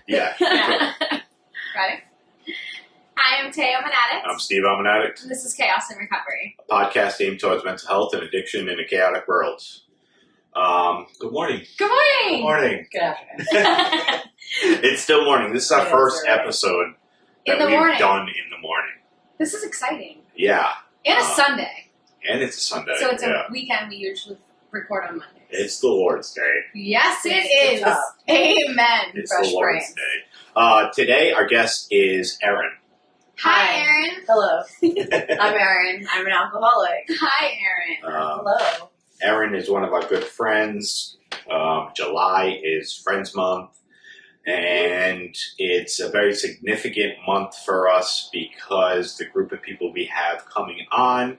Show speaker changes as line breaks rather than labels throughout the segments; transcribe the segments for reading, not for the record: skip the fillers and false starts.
Yeah.
Ready? Hi, I'm Tay, I'm an addict.
I'm Steve O and Addict.
And this is Chaos in Recovery.
A podcast aimed towards mental health and addiction in a chaotic world. Good morning.
Good morning!
Good morning.
Good afternoon.
It's still morning. This is our
It is
first
early.
episode
In
that
the
we've
morning.
done in the morning.
This is exciting.
Yeah.
And a Sunday.
And it's a Sunday.
So it's
yeah.
a weekend we usually record on Mondays.
It's the Lord's Day.
Yes, it
Good
is.
job.
Amen.
It's
Fresh
the Lord's
brains.
Day. Today, our guest is Erin.
Hi, Erin.
Hello. I'm Erin. I'm an alcoholic.
Hi, Erin.
Hello.
Erin is one of our good friends. July is Friends Month. And it's a very significant month for us because the group of people we have coming on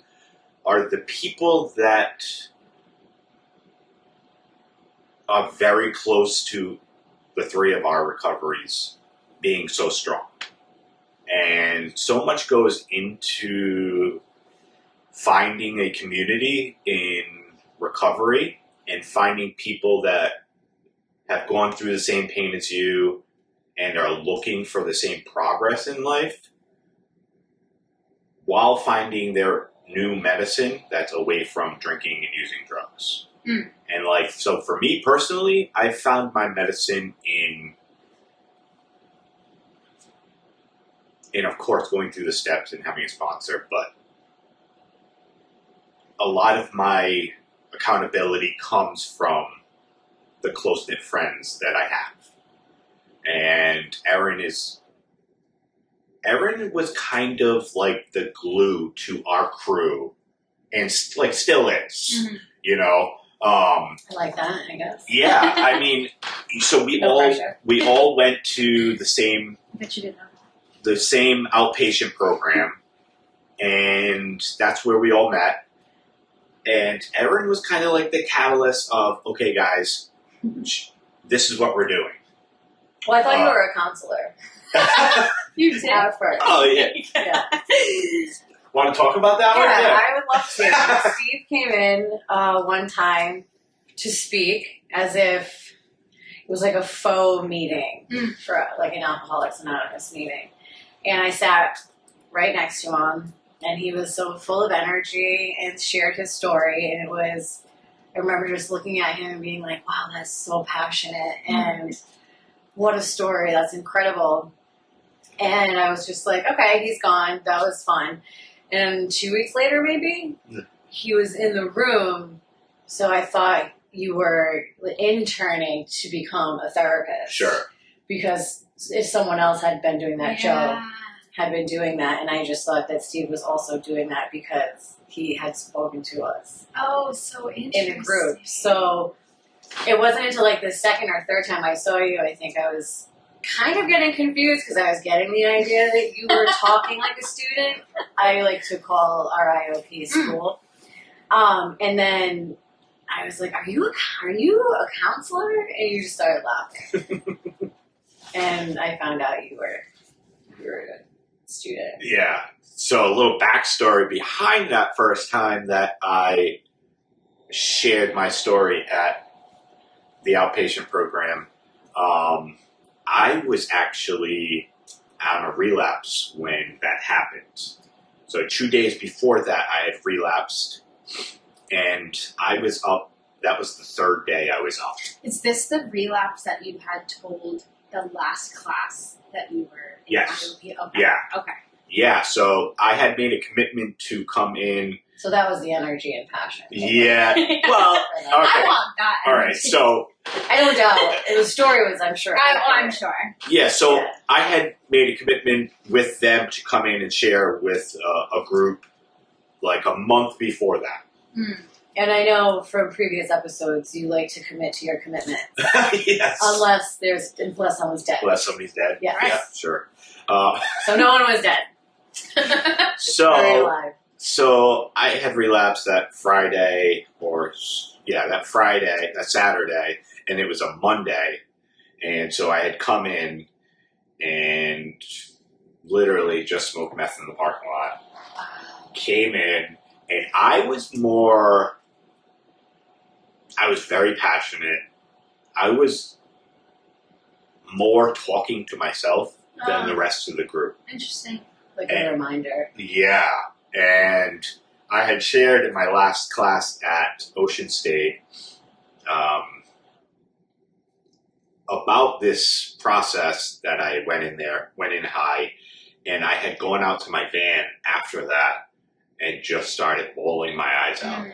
are the people that are very close to the three of our recoveries being so strong. And so much goes into finding a community in recovery and finding people that have gone through the same pain as you and are looking for the same progress in life while finding their new medicine that's away from drinking and using drugs.
Mm.
And so for me personally, I found my medicine in of course going through the steps and having a sponsor, but a lot of my accountability comes from the close-knit friends that I have. And Erin was kind of like the glue to our crew and still is,
Mhm.
you know.
I like that, I guess.
Yeah, I mean, so we
No pressure.
all went to the same
I bet you didn't know.
outpatient program, and that's where we all met. And Erin was kind of like the catalyst of, okay, guys, this is what we're doing.
Well, I thought you were a counselor
You did.
at first.
Oh, yeah.
Yeah.
Want to talk about that one?
Yeah, I would love to. Steve came in one time to speak as if it was like a faux meeting for like an Alcoholics Anonymous meeting. And I sat right next to him, and he was so full of energy and shared his story. And I remember just looking at him and being like, wow, that's so passionate. And what a story. That's incredible. And I was just like, okay, he's gone. That was fun. And 2 weeks later, maybe, he was in the room. So I thought you were interning to become a therapist.
Sure.
Because if someone else had been doing that, Joe had been doing that. And I just thought that Steve was also doing that because he had spoken to us
Oh, so interesting.
in a group. So it wasn't until like the second or third time I saw you, I think I was kind of getting confused because I was getting the idea that you were talking like a student. I like to call our IOP school. And then I was like, are you a counselor? And you just started laughing. And I found out you were a student.
Yeah. So a little backstory behind that first time that I shared my story at the outpatient program. I was actually on a relapse when that happened. So 2 days before that, I had relapsed, and I was up. That was the third day I was up.
Is this the relapse that you had told the last class that you were in?
Yes.
Okay.
Yeah.
Okay.
Yeah, so I had made a commitment to come in.
So that was the energy and passion.
Yeah, well, okay.
I want that.
All right, so
I don't doubt. The story was, I'm sure.
I'm sure.
yeah, so
Yeah.
I had made a commitment with them to come in and share with a group like a month before that.
And I know from previous episodes, you like to commit to your commitment.
Yes.
Unless someone's dead.
Unless somebody's dead.
Yeah.
Yeah, sure.
So no one was dead. Very
So
alive.
so I had relapsed that Friday, that Saturday, and it was a Monday. And so I had come in and literally just smoked meth in the parking lot. Came in, and I was very passionate. I was more talking to myself than the rest of the group.
Interesting.
Like a reminder.
Yeah. And I had shared in my last class at Ocean State about this process that I went in high, and I had gone out to my van after that and just started bawling my eyes out.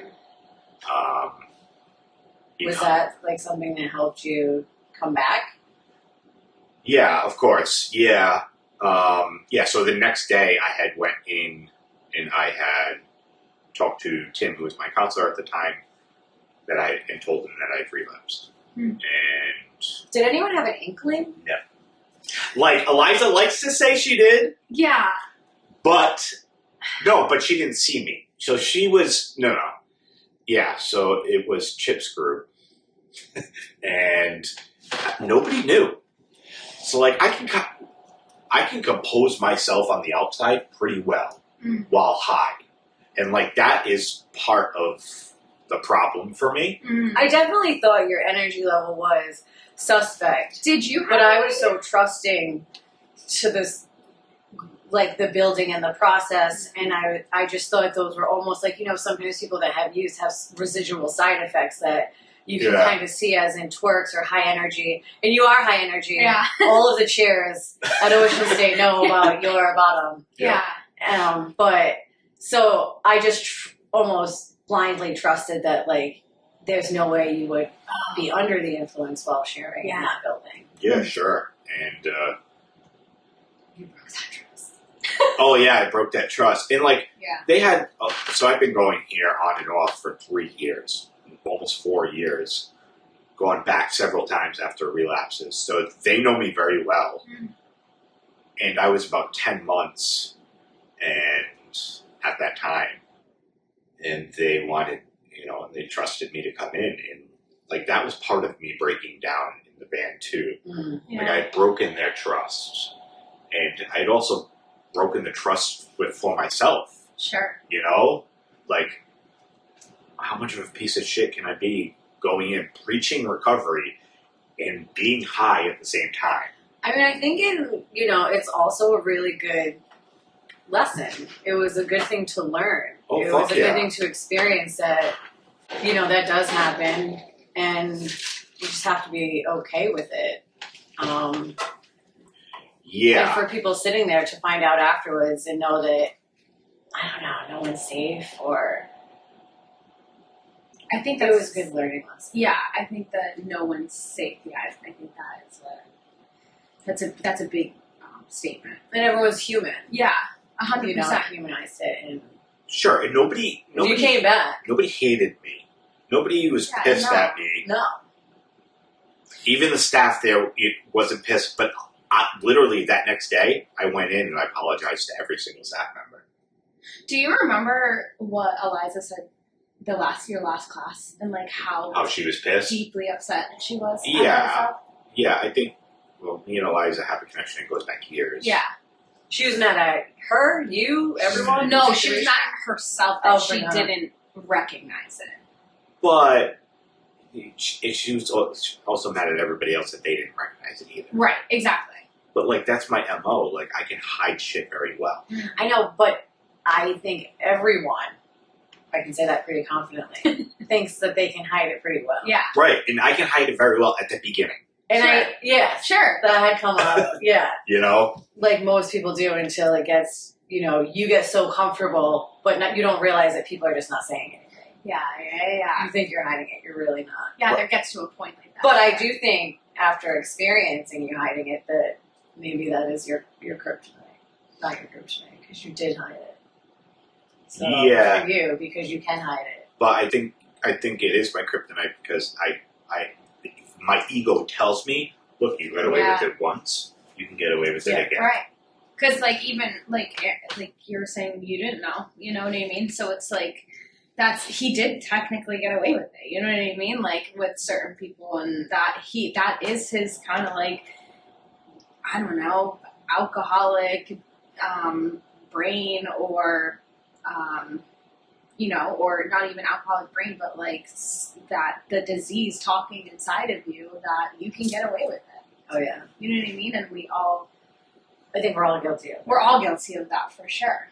Was that like something that helped you come back?
Yeah, of course. Yeah. So the next day I had went in and I had talked to Tim, who was my counselor at the time, and told him that I'd relapsed. And
did anyone have an inkling?
No. Like Eliza likes to say she did.
Yeah.
But she didn't see me. So she was no. Yeah, so it was Chip's group. And nobody knew. So like I can compose myself on the outside pretty well while high. And like that is part of the problem for me.
I definitely thought your energy level was suspect.
Did you?
But I was so trusting to this, like the building and the process, and I just thought those were almost like, sometimes people that have used have residual side effects that you can kind of see as in twerks or high energy. And you are high energy.
Yeah.
All of the chairs at Ocean State know about your bottom.
Yeah.
But so I just almost blindly trusted that, like, there's no way you would be under the influence while sharing in that building.
Yeah, sure. And
you broke that trust.
oh yeah, I broke that trust. And like they had, so I've been going here on and off for 3 years, almost 4 years, going back several times after relapses. So they know me very well. And I was about 10 months and at that time, and they wanted, they trusted me to come in, and like that was part of me breaking down in the band too. Like I had broken their trust, and I had also broken the trust for myself.
Sure.
Like how much of a piece of shit can I be going in preaching recovery and being high at the same time?
I mean, I think it's also a really good lesson. It was a good thing to learn. It was a good thing to experience that, that does happen, and you just have to be okay with it. And for people sitting there to find out afterwards and know that, I don't know, no one's safe, or
I think
it was a good learning lesson.
Yeah, I think that no one's safe. Yeah, I think that's a big statement.
And everyone's human.
Yeah, 100%.
Humanized it, and
sure. And nobody
you came back.
Nobody hated me. Nobody was pissed at me.
No.
Even the staff there wasn't pissed, but literally that next day, I went in and I apologized to every single staff member.
Do you remember what Eliza said your last class, and like how
she was pissed?
Deeply upset she was?
Yeah. Yeah, I think, me and Eliza have a connection that goes back years.
Yeah.
She was mad at her, you, everyone?
No, she was mad at herself that she didn't recognize it.
But she was also mad at everybody else that they didn't recognize it either.
Right, exactly.
But, like, that's my MO. Like, I can hide shit very well.
I know, but I think everyone, I can say that pretty confidently, thinks that they can hide it pretty well.
Yeah.
Right, and I can hide it very well at the beginning.
And
sure.
That had come up, like most people do, until it gets, you get so comfortable, but you don't realize that people are just not saying anything.
Yeah.
You think you're hiding it, you're really not.
Yeah, there gets to a point like that.
But I do think after experiencing you hiding it, that maybe that is your kryptonite. Not your kryptonite, because you did hide it. So for you, because you can hide it.
But I think it is my kryptonite because my ego tells me, look, you got away with it once, you can get away with it again.
Right. Because even like you were saying, you didn't know, you know what I mean? So it's like he did technically get away with it, you know what I mean? Like with certain people, and that is his kind of like, I don't know, alcoholic brain, or or not even alcoholic brain, but like that the disease talking inside of you, that you can get away with it.
Oh yeah.
You know what I mean? And
I think we're all guilty of it.
we're all guilty of that for sure.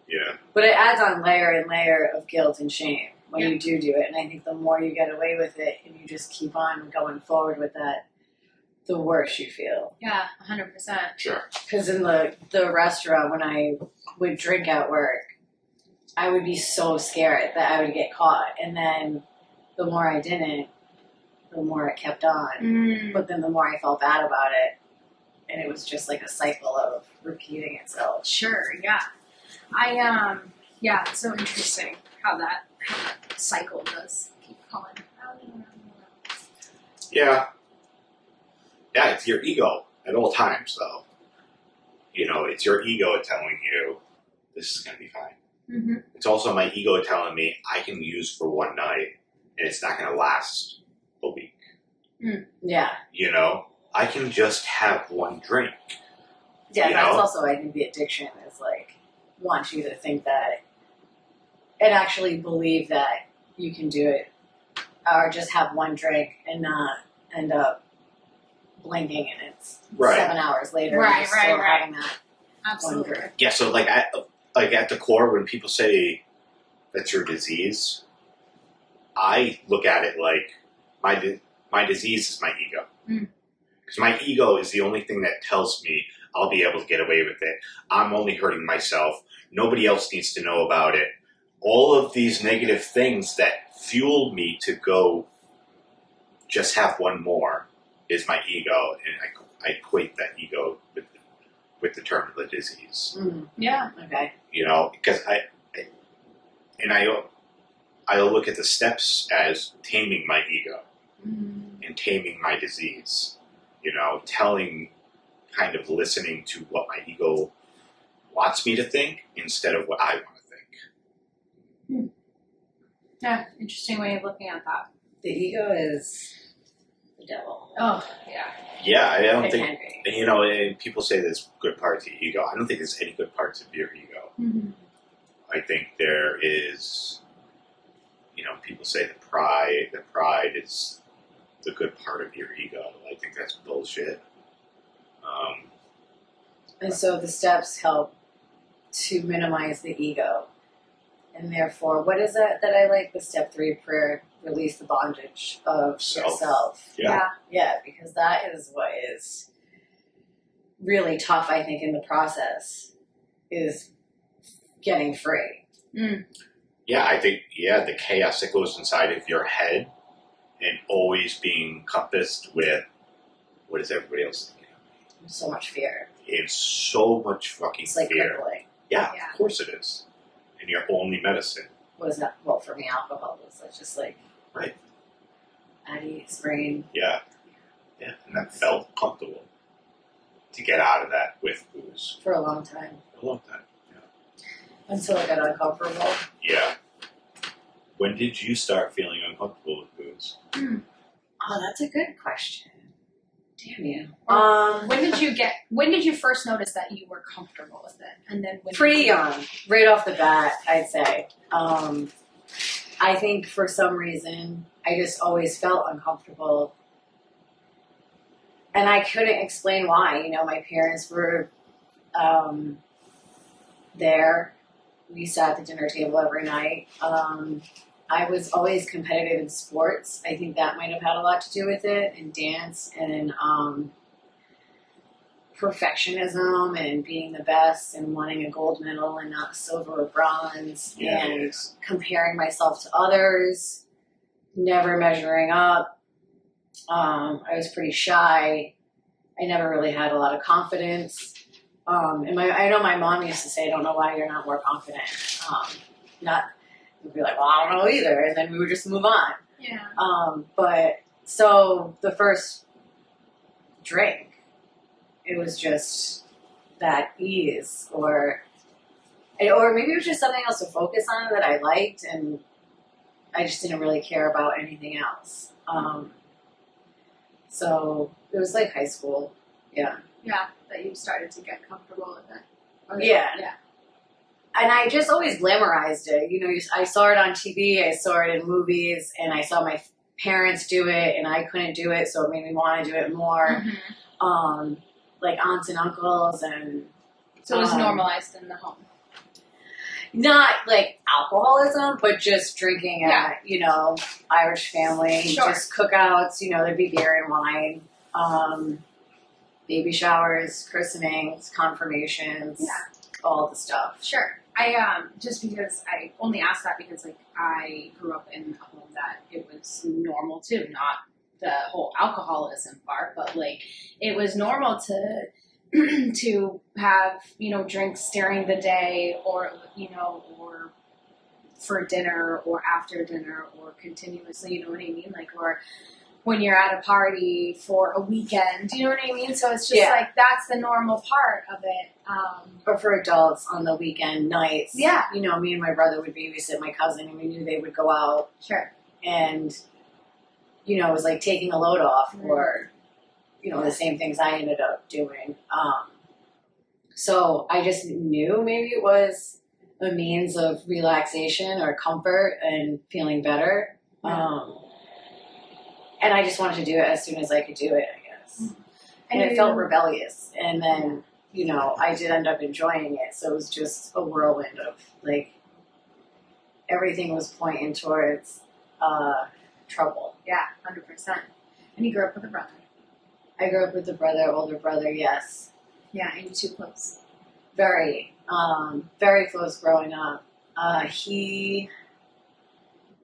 Yeah.
But it adds on layer and layer of guilt and shame when
Yeah.
you do it. And I think the more you get away with it and you just keep on going forward with that, the worse you feel.
Yeah, 100%.
Sure.
Because in the restaurant, when I would drink at work, I would be so scared that I would get caught. And then the more I didn't, the more it kept on. But then the more I felt bad about it. And it was just like a cycle of repeating itself.
Sure, yeah. It's so interesting how that cycle does keep going.
Yeah. Yeah, it's your ego at all times, though. You know, it's your ego telling you this is going to be fine.
Mm-hmm.
It's also my ego telling me I can use for one night and it's not going to last a week.
Yeah.
You know, I can just have one drink.
Yeah,
You
that's
know?
also, I think, the addiction is like, wants you to think that and actually believe that you can do it or just have one drink and not end up blinking and it's
Right.
7 hours later
Right,
and you're still
right.
having that
Absolutely.
one drink.
Yeah, so like at the core, when people say that's your disease, I look at it like my disease is my ego. Because my ego is the only thing that tells me I'll be able to get away with it. I'm only hurting myself. Nobody else needs to know about it. All of these negative things that fuel me to go just have one more is my ego, and I equate that ego with the term of the disease.
Yeah.
Okay.
You know, because I'll look at the steps as taming my ego and taming my disease. You know, kind of listening to what my ego wants me to think instead of what I want to think.
Yeah, interesting way of looking at that.
The ego is the devil.
Oh, yeah.
Yeah, I don't
It
think,
can be.
and, you know, and people say there's good parts of ego. I don't think there's any good parts of your ego.
Mm-hmm.
I think there is, you know, people say the pride is the good part of your ego. I think that's bullshit.
And so the steps help to minimize the ego. And therefore, what is it that I like? The step 3 prayer, release the bondage of yourself.
Yeah.
Yeah, because that is what is really tough, I think, in the process, is getting free.
Yeah, I think, the chaos that goes inside of your head and always being encompassed with what is everybody else thinking?
So much fear.
It's so much fucking
It's like
fear.
crippling.
Yeah,
Yeah.
of course it is. And your only medicine.
What is that? Well, for me, alcohol was just like
Right.
Addie, sprain.
Yeah. Yeah, and that felt comfortable to get out of that with booze
For a long time.
for a long time.
Until it got uncomfortable.
Yeah. When did you start feeling uncomfortable with booze?
Oh, that's a good question. Damn you.
When did you first notice that you were comfortable with it? And then when
Pretty young. Right off the bat, I'd say. I think for some reason, I just always felt uncomfortable. And I couldn't explain why. You know, my parents were there. We sat at the dinner table every night. I was always competitive in sports. I think that might have had a lot to do with it, and dance and perfectionism and being the best and wanting a gold medal and not silver or bronze and comparing myself to others, never measuring up. I was pretty shy. I never really had a lot of confidence. And I know my mom used to say, I don't know why you're not more confident. We'd be like, well, I don't know either. And then we would just move on.
Yeah.
But so the first drink, it was just that ease or maybe it was just something else to focus on that I liked. And I just didn't really care about anything else. So it was like high school. Yeah.
Yeah, that you started to get comfortable with it.
Yeah.
Yeah.
And I just always glamorized it. You know, I saw it on TV, I saw it in movies, and I saw my parents do it, and I couldn't do it, so it made me want to do it more. like aunts and uncles, and
So it was normalized in the home.
not like alcoholism, but just drinking at, Irish family,
Sure.
just cookouts, there'd be beer and wine, baby showers, christenings, confirmations, all the stuff.
Sure. I just because I only asked that because like I grew up in a home that it was normal too, not the whole alcoholism part, but like it was normal to to have, drinks during the day or or for dinner or after dinner or continuously, you know what I mean? Like, or when you're at a party for a weekend, you know what I mean? So it's just like, that's the normal part of it.
Or for adults on the weekend nights.
Yeah.
Me and my brother would babysit my cousin, and we knew they would go out.
Sure.
And, it was like taking a load off, or, the same things I ended up doing. So I just knew maybe it was a means of relaxation or comfort and feeling better. And I just wanted to do it as soon as I could do it, I guess. And it felt rebellious. And then, I did end up enjoying it. So it was just a whirlwind of, like, everything was pointing towards trouble.
Yeah, 100%. And you grew up with a brother.
I grew up with a brother, older brother, yes.
Yeah, and you two close.
Very, very close growing up. He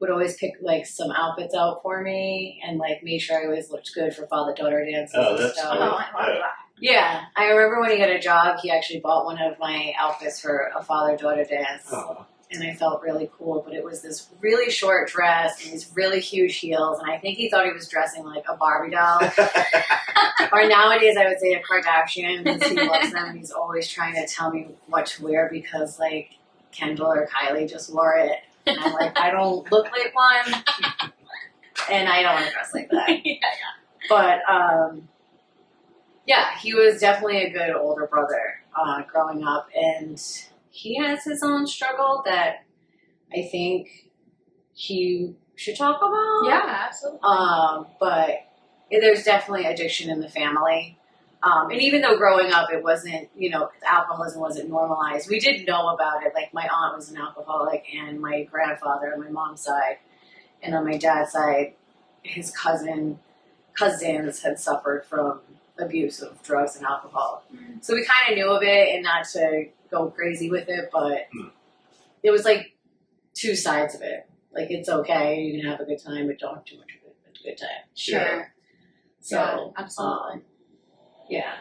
would always pick like some outfits out for me and like made sure I always looked good for father-daughter dances and stuff.
Oh, I love that.
Yeah, I remember when he got a job, he actually bought one of my outfits for a father-daughter dance.
Oh.
And I felt really cool, but it was this really short dress and these really huge heels, and I think he thought he was dressing like a Barbie doll. Or nowadays I would say a Kardashian, because he loves them, and he's always trying to tell me what to wear because, like, Kendall or Kylie just wore it. And I'm like, I don't look like one, and I don't want to dress like that. But, yeah, he was definitely a good older brother growing up, and he has his own struggle that I think he should talk about.
Yeah, absolutely.
But there's definitely addiction in the family. And even though growing up it wasn't, alcoholism wasn't normalized, we did know about it. Like, my aunt was an alcoholic, and my grandfather on my mom's side, and on my dad's side, his cousins had suffered from abuse of drugs and alcohol. Mm-hmm. So we kind of knew of it, and not to go crazy with it, but it was like two sides of it. Like, it's okay, you can have a good time, but don't have too much of it. It's a good time.
Sure.
Yeah. So,
yeah, absolutely.
Yeah.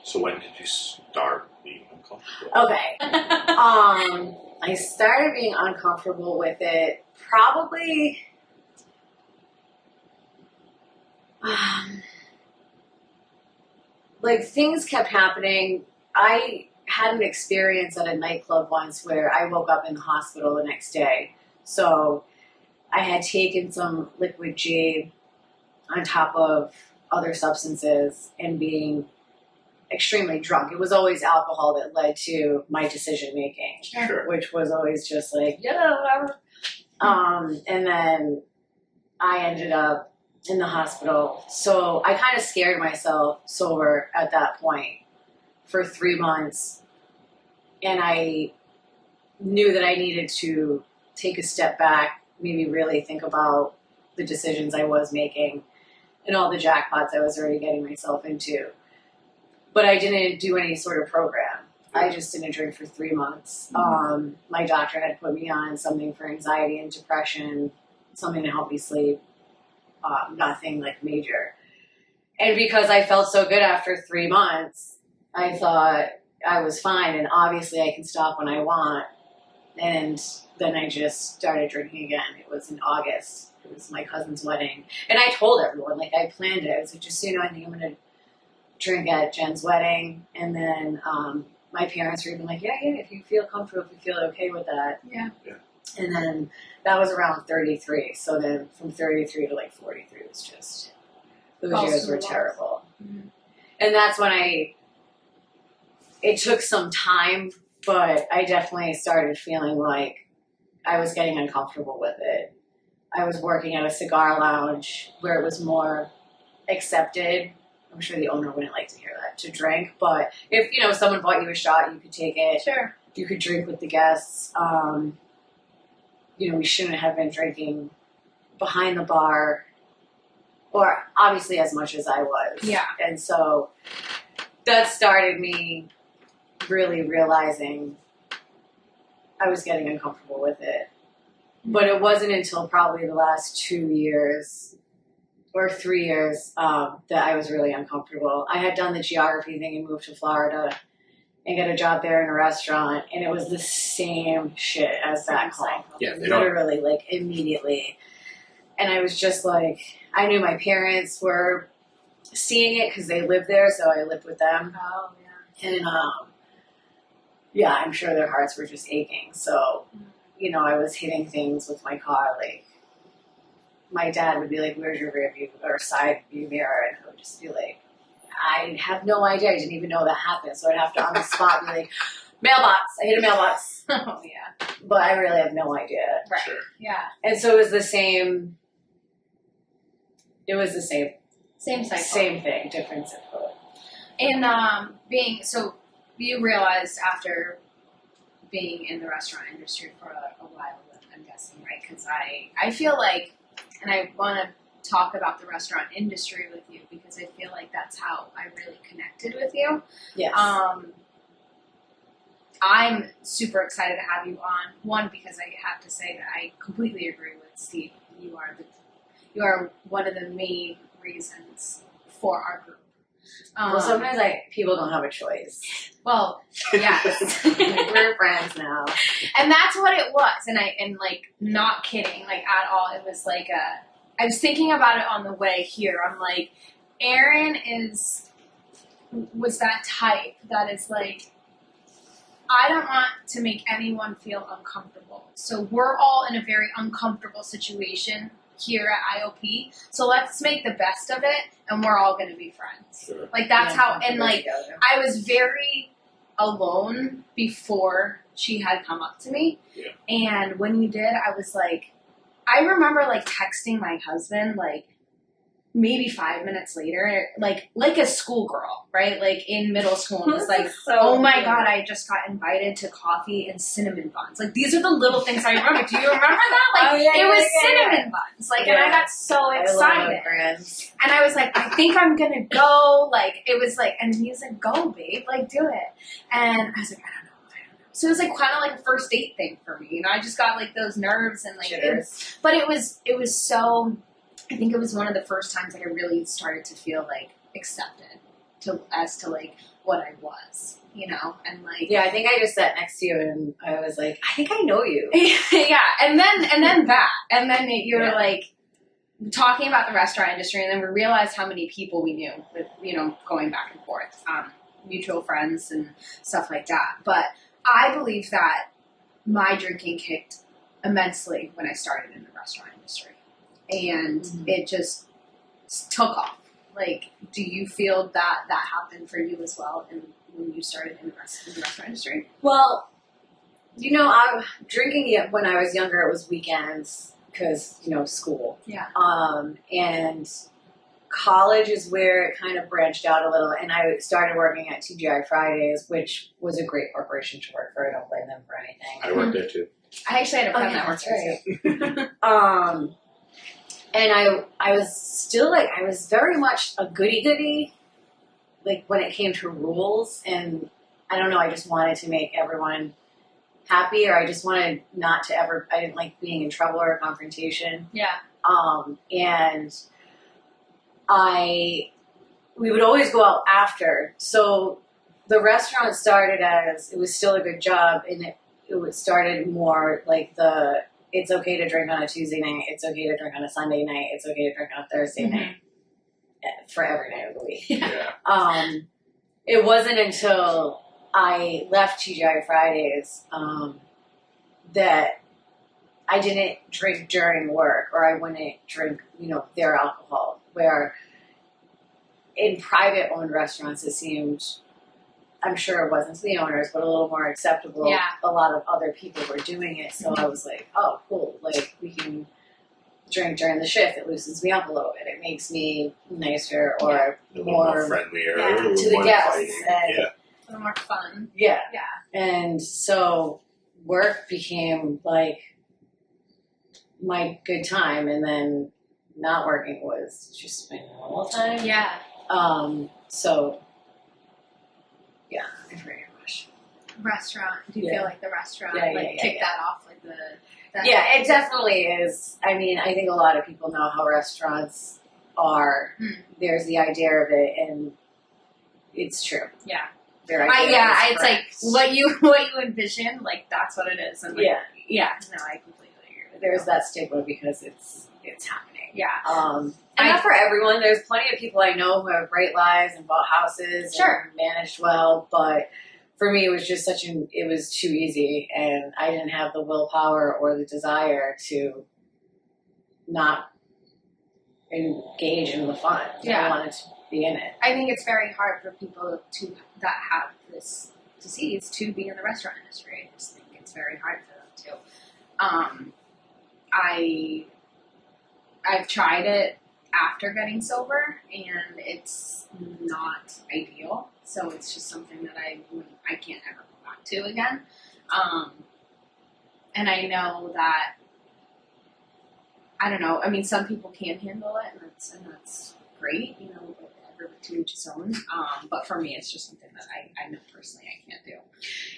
So when did you start being uncomfortable?
Okay. I started being uncomfortable with it probably like, things kept happening. I had an experience at a nightclub once where I woke up in the hospital the next day. So I had taken some liquid jade on top of other substances and being extremely drunk. It was always alcohol that led to my decision making,
Sure.
which was always just like, whatever. And then I ended up in the hospital. So I kind of scared myself sober at that point for 3 months. And I knew that I needed to take a step back, maybe really think about the decisions I was making and all the jackpots I was already getting myself into. But I didn't do any sort of program. I just didn't drink for 3 months. My doctor had put me on something for anxiety and depression, something to help me sleep. Nothing like major. And because I felt so good after 3 months, I thought I was fine, and obviously I can stop when I want. And then I just started drinking again. It was in August. It was my cousin's wedding. And I told everyone, like, I planned it. I was like, just so you know, I think I'm going to drink at Jen's wedding. And then my parents were even like, yeah, if you feel comfortable, if you feel okay with that.
Yeah.
And then that was around 33. So then from 33 to like 43 was just, those years were terrible. Mm-hmm. And that's when it took some time, but I definitely started feeling like I was getting uncomfortable with it. I was working at a cigar lounge where it was more accepted I'm sure the owner wouldn't like to hear that, to drink. But if, you know, someone bought you a shot, you could take it.
Sure.
You could drink with the guests. You know, we shouldn't have been drinking behind the bar, or obviously as much as I was.
Yeah.
And so that started me really realizing I was getting uncomfortable with it. But it wasn't until probably the last 2 years or 3 years that I was really uncomfortable. I had done the geography thing and moved to Florida and get a job there in a restaurant, and it was the same shit as back home.
Yeah,
literally, like, immediately. And I was just like, I knew my parents were seeing it because they lived there, so I lived with them.
Oh, yeah.
And, yeah, I'm sure their hearts were just aching. So, you know, I was hitting things with my car, like, my dad would be like, where's your rear view or side view mirror? And I would just be like, I have no idea. I didn't even know that happened. So I'd have to on the spot be like, mailbox. I hit a mailbox.
Oh, yeah.
But I really have no idea.
Right.
Sure.
Yeah.
And so it was the same. It was the same.
Same cycle.
Same thing, different zip code.
And so you realized after being in the restaurant industry for a while, I'm guessing, right? Because I feel like, and I want to talk about the restaurant industry with you because I feel like that's how I really connected with you.
Yes.
I'm super excited to have you on. One, because I have to say that I completely agree with Steve. You are one of the main reasons for our group.
Well, sometimes people don't have a choice.
Well, yes.
We're friends now.
And that's what it was. And like, not kidding, like, at all. It was like I was thinking about it on the way here. I'm like, Erin was that type that is like, I don't want to make anyone feel uncomfortable. So we're all in a very uncomfortable situation here at IOP. So let's make the best of it, and we're all going to be friends.
Sure.
Like, that's how, and like,
Together.
I was very alone before she had come up to me.
Yeah.
And when you did, I was like, I remember like texting my husband, like, maybe 5 minutes later, like a schoolgirl, right? Like in middle school, and was like,
So
oh my
cute.
God, I just got invited to coffee and cinnamon buns. Like, these are the little things I remember. Do you remember that? Like,
Oh, yeah,
it was
yeah,
cinnamon buns. Like, and I got so excited.
Friends.
And I was like, I think I'm going to go. Like, it was like, and he was like, go, babe, like, do it. And I was like, I don't know. So it was like kind of like a first date thing for me. You know, I just got like those nerves and like, but it was so, I think it was one of the first times that I really started to feel like accepted as to like what I was, you know, and like,
Yeah, I think I just sat next to you and I was like, I think I know you.
yeah. And then you're
Yeah.
like talking about the restaurant industry, and then we realized how many people we knew with, you know, going back and forth, mutual friends and stuff like that. But I believe that my drinking kicked immensely when I started in the restaurant industry. And it just took off. Like, do you feel that happened for you as well when you started in the restaurant industry?
Well, you know, drinking when I was younger, it was weekends because, you know, school.
Yeah.
And college is where it kind of branched out a little, and I started working at TGI Fridays, which was a great corporation to work for. I don't blame them for anything.
I worked there too.
I actually had a friend that worked there too.
And I was still like, I was very much a goody-goody, like when it came to rules, and I don't know, I just wanted to make everyone happy, or I just wanted not to ever, I didn't like being in trouble or confrontation.
Yeah.
And we would always go out after. So the restaurant started as, it was still a good job, and it started more like it's okay to drink on a Tuesday night, it's okay to drink on a Sunday night, it's okay to drink on a Thursday night, for every night of the week.
Yeah.
It wasn't until I left TGI Fridays that I didn't drink during work, or I wouldn't drink, you know, their alcohol, where in private owned restaurants it seemed, I'm sure it wasn't to the owners, but a little more acceptable.
Yeah.
A lot of other people were doing it, so I was like, oh, cool, like we can drink during the shift, it loosens me up a little bit. It makes me nicer or
a little more friendlier,
yeah,
a little
to the
more
guests.
inviting.
And,
Yeah.
A little more fun.
yeah.
Yeah.
And so work became like my good time, and then not working was just my normal time.
Yeah.
So yeah, I forget much.
Restaurant. Do you feel like the restaurant kicked that off? Like
Yeah, it definitely is. I mean, I think a lot of people know how restaurants are. There's the idea of it, and it's true.
Yeah.
It's
like what you envision, like that's what it is. And like, no, I completely agree with
There's
you.
that stigma because it's happening.
Yeah.
And not for everyone. There's plenty of people I know who have great lives and bought houses and managed well, but for me, it was just it was too easy, and I didn't have the willpower or the desire to not engage in the fun.
Yeah.
I wanted to be in it.
I think it's very hard for people that have this disease to be in the restaurant industry. I just think it's very hard for them to. I've tried it after getting sober, and it's not ideal. So it's just something that I can't ever go back to again. And I know that, I don't know, I mean, some people can handle it, and that's great, you know, everybody to each his own. But for me, it's just something that I know personally I can't do.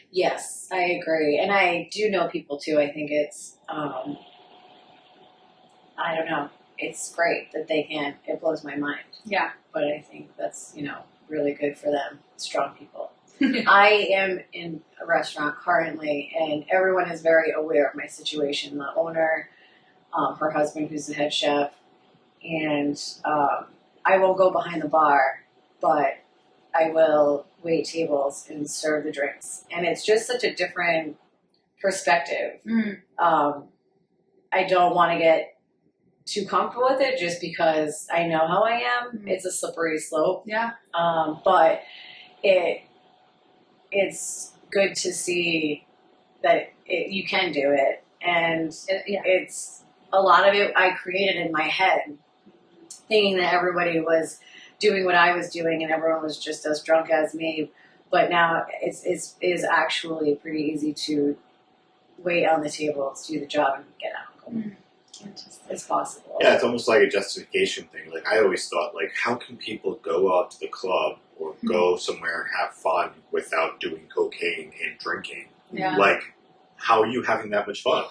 Yes, I agree. And I do know people too. I think it's, I don't know, it's great that they can. It blows my mind.
Yeah.
But I think that's, really good for them, strong people. I am in a restaurant currently, and everyone is very aware of my situation. The owner, her husband, who's the head chef, and I won't go behind the bar, but I will wait tables and serve the drinks. And it's just such a different perspective. I don't want to get too comfortable with it just because I know how I am. It's a slippery slope.
Yeah.
But it's good to see that you can do it. And it's a lot of it I created in my head, thinking that everybody was doing what I was doing and everyone was just as drunk as me. But now it is actually pretty easy to wait on the tables, do the job, and get out. It's possible.
Yeah, it's almost like a justification thing. Like, I always thought, like, how can people go out to the club or go somewhere and have fun without doing cocaine and drinking?
Yeah.
Like, how are you having that much fun?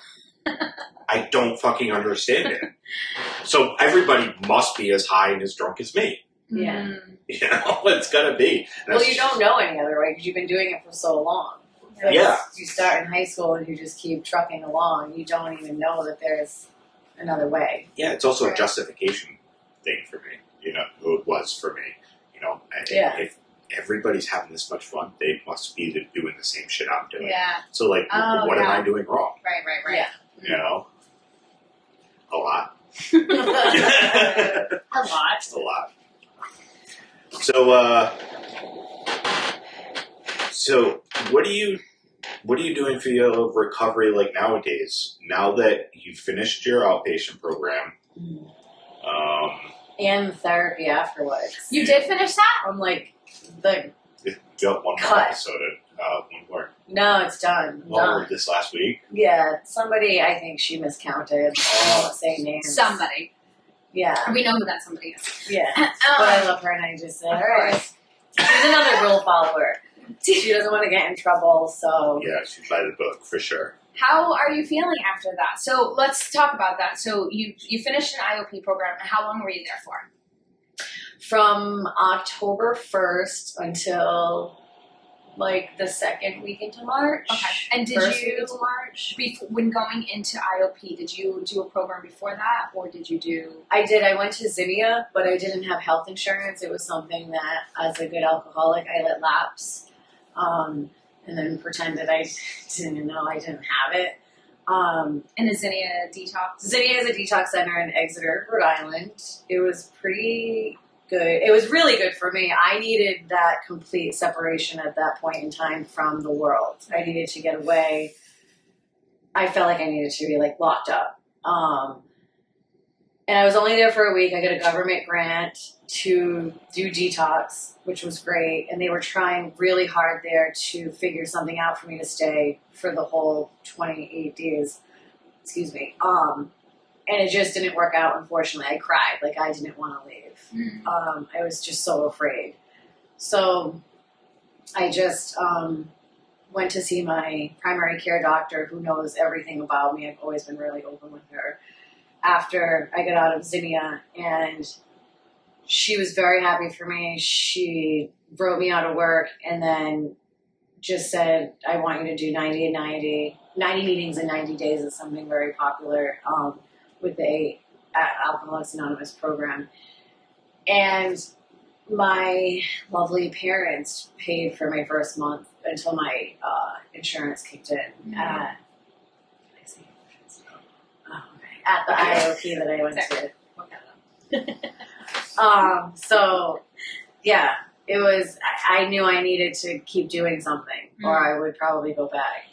I don't fucking understand it. So everybody must be as high and as drunk as me.
Yeah.
You know, it's gotta be.
Well, you don't know any other way because you've been doing it for so long.
Yeah.
You start in high school and you just keep trucking along. You don't even know that there's another way.
Yeah, it's also a justification thing for me. You know, it was for me. You know, if everybody's having this much fun, they must be doing the same shit I'm doing.
Yeah.
So, like, what am I doing wrong?
Right.
Yeah.
You know? A lot.
A lot.
Just a lot. So what are you doing for your recovery, like, nowadays? Now that you've finished your outpatient program,
and therapy afterwards.
You did finish that?
I'm like
you got one more episode. One more.
No, it's done.
Well, this last week.
Yeah, somebody, I think she miscounted. I won't say names.
Somebody.
Yeah.
We know who that somebody is.
Yeah. But I love her, and I just said, all right. She's another rule follower. She doesn't want to get in trouble, so.
Yeah, she's by the book, for sure.
How are you feeling after that? So let's talk about that. So you finished an IOP program. How long were you there for?
From October 1st until like the second week into March.
Okay. And did
First
you,
week into March.
when going into IOP, did you do a program before that, or did you do?
I did. I went to Zivia, but I didn't have health insurance. It was something that, as a good alcoholic, I let lapse, and then pretended I didn't know I didn't have it.
And is Zinnia a detox?
Zinnia is a detox center in Exeter, Rhode Island. It was pretty good. It was really good for me. I needed that complete separation at that point in time from the world. I needed to get away. I felt like I needed to be like locked up. And I was only there for a week. I got a government grant to do detox, which was great. And they were trying really hard there to figure something out for me to stay for the whole 28 days. Excuse me. And it just didn't work out, unfortunately. I cried. Like, I didn't want to leave. I was just so afraid. So I just went to see my primary care doctor, who knows everything about me. I've always been really open with her. After I got out of Zinnia, and she was very happy for me. She wrote me out of work and then just said, I want you to do 90 meetings in 90 days is something very popular with the Alcoholics Anonymous program. And my lovely parents paid for my first month until my insurance kicked in. At the IOP that I went to. So, yeah, it was, I knew I needed to keep doing something or I would probably go back.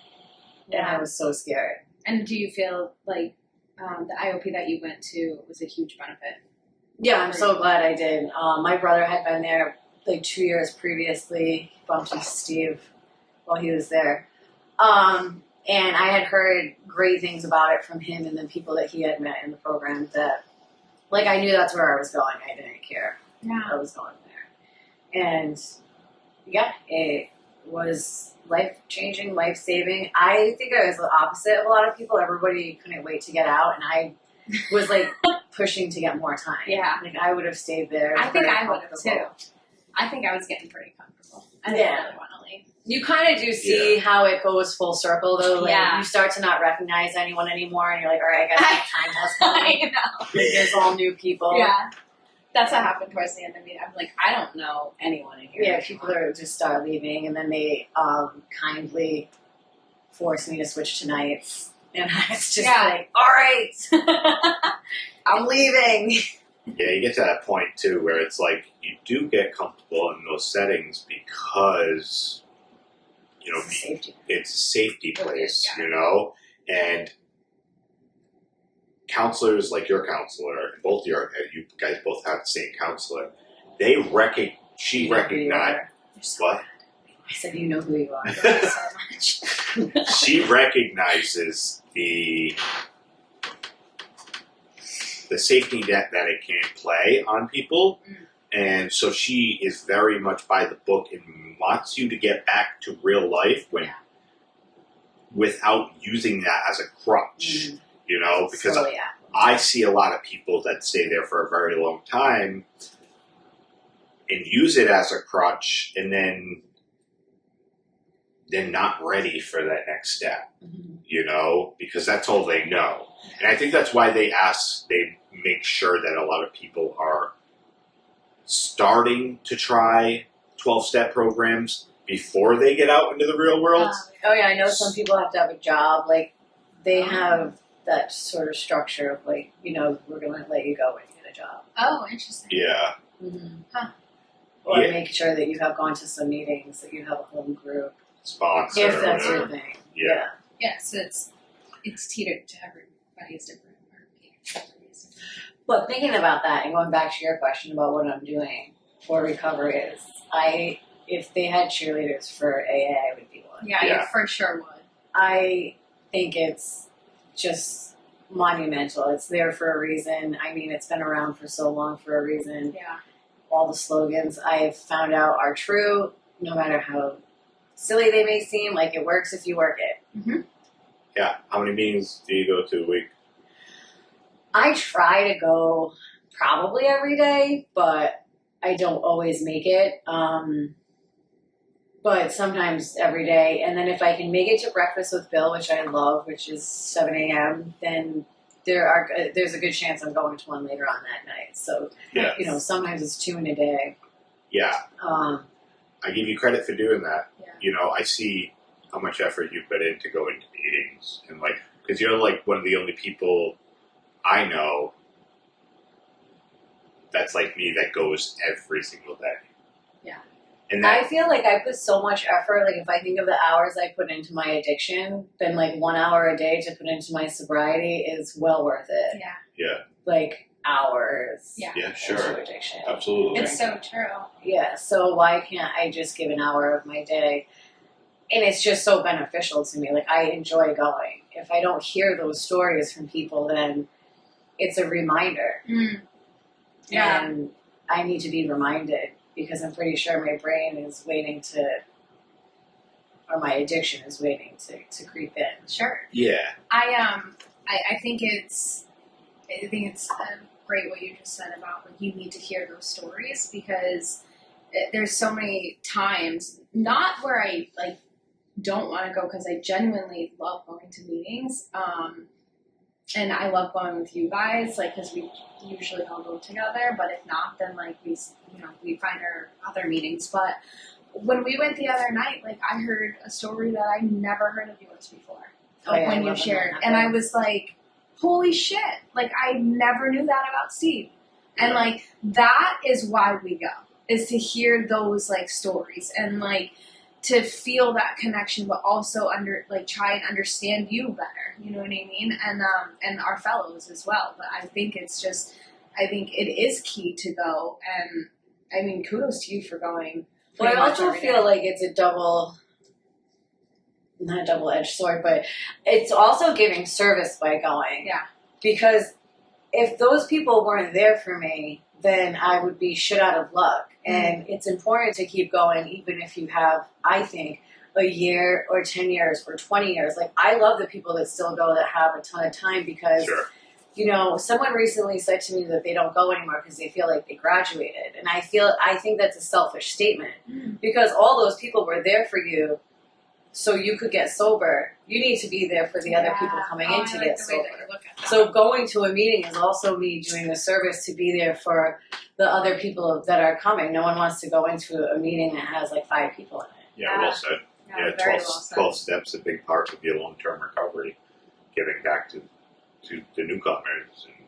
And I was so scared.
And do you feel like the IOP that you went to was a huge benefit?
Yeah, I'm so glad I did. My brother had been there like 2 years previously. He bumped into Steve while he was there. And I had heard great things about it from him and the people that he had met in the program that, like, I knew that's where I was going. I didn't care.
Yeah.
I was going there. And, yeah, it was life-changing, life-saving. I think I was the opposite of a lot of people. Everybody couldn't wait to get out, and I was, like, pushing to get more time.
Yeah.
Like, I would have stayed there.
I think I would have, too. I think I was getting pretty comfortable. I didn't really want to leave.
You kind of do see how it goes full circle, though. Like, you start to not recognize anyone anymore, and you're like, all right, I guess my time has come.
I know.
Like, there's all new people.
Yeah. That's what happened towards the end of the meeting. I'm like, I don't know anyone in here.
Yeah, people are just start leaving, and then they kindly force me to switch to nights. And I was just like, all right, I'm leaving.
Yeah, you get to that point, too, where it's like you do get comfortable in those settings because, you know, it's a safety place, you know? And counselors like your counselor, you guys both have the same counselor, she recognized, what?
I said, you know who you are. Thank you so much.
She recognizes the safety net that it can play on people. And so she is very much by the book and wants you to get back to real life without using that as a crutch, you know, because I see a lot of people that stay there for a very long time and use it as a crutch, and then they're not ready for that next step, you know, because that's all they know. And I think that's why they make sure that a lot of people are starting to try 12-step programs before they get out into the real world.
Oh, yeah, I know some people have to have a job. Like, they have that sort of structure of, like, you know, we're going to let you go when you get a job.
Oh, interesting.
Yeah.
Or make sure that you have gone to some meetings, that you have a home group.
Sponsor.
If that's your thing.
Yeah.
Yeah, so it's teetered to everybody's different.
But thinking about that and going back to your question about what I'm doing for recovery is, if they had cheerleaders for AA, I would be one.
Yeah, you for sure would.
I think it's just monumental. It's there for a reason. I mean, it's been around for so long for a reason.
Yeah.
All the slogans I've found out are true, no matter how silly they may seem. Like, it works if you work it.
Yeah. How many meetings do you go to a week?
I try to go probably every day, but I don't always make it. But sometimes every day. And then if I can make it to Breakfast with Bill, which I love, which is 7 a.m., then there's a good chance I'm going to one later on that night. So, you know, sometimes it's 2 in a day.
Yeah. I give you credit for doing that.
Yeah.
You know, I see how much effort you put in to go into meetings. And, like, because you're, like, one of the only people I know that's like me that goes every single day.
Yeah.
And
I feel like I put so much effort. Like, if I think of the hours I put into my addiction, then, like, 1 hour a day to put into my sobriety is well worth it.
Yeah.
Yeah.
Like, hours.
Yeah.
Yeah,
into
sure.
addiction.
Absolutely.
It's so true.
Yeah, so why can't I just give an hour of my day? And it's just so beneficial to me. Like, I enjoy going. If I don't hear those stories from people, then it's a reminder.
Yeah.
And I need to be reminded because I'm pretty sure my brain is waiting to, or my addiction is waiting to creep in.
Sure.
Yeah.
I think it's great what you just said about like you need to hear those stories because there's so many times not where I like don't want to go because I genuinely love going to meetings and I love going with you guys like because we usually all go together, but if not then like we find our other meetings. But when we went the other night, like I heard a story that I never heard of yours before. When you shared, and I was like, holy shit, like I never knew that about Steve. And like that is why we go, is to hear those like stories and like to feel that connection, but also try and understand you better, you know what I mean? And our fellows as well. But I think it is key to go, and I mean kudos to you for going.
But I also feel like it's not a double-edged sword, but it's also giving service by going.
Yeah.
Because if those people weren't there for me, then I would be shit out of luck. And it's important to keep going, even if you have, I think, a year or 10 years or 20 years. Like, I love the people that still go that have a ton of time because, someone recently said to me that they don't go anymore because they feel like they graduated. And I think that's a selfish statement because all those people were there for you so you could get sober. You need to be there for the other people coming in to get sober. So going to a meeting is also me doing the service to be there for the other people that are coming. No one wants to go into a meeting that has like 5 people in it.
Yeah, well said. Yeah, 12 steps, a big part of your long-term recovery, giving back to the newcomers and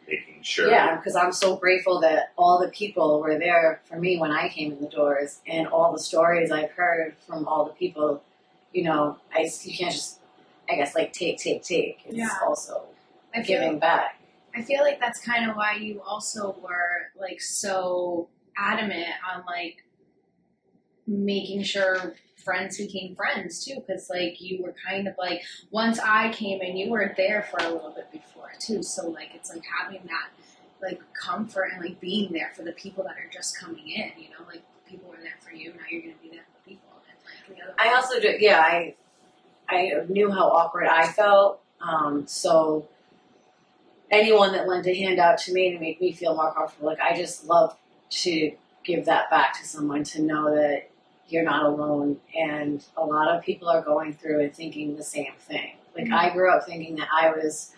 making sure.
Yeah, because I'm so grateful that all the people were there for me when I came in the doors, and all the stories I've heard from all the people. You can't just, I guess, like take. It's also giving back.
I feel like that's kind of why you also were like so adamant on like making sure friends became friends too, because like you were kind of like once I came in, you were there for a little bit before too. So like it's like having that like comfort and like being there for the people that are just coming in. Like people were there for you. Now you're going to be there for the people.
I also do, I knew how awkward I felt, so anyone that lent a hand out to me to make me feel more comfortable, like I just love to give that back to someone, to know that you're not alone, and a lot of people are going through and thinking the same thing. Like I grew up thinking that I was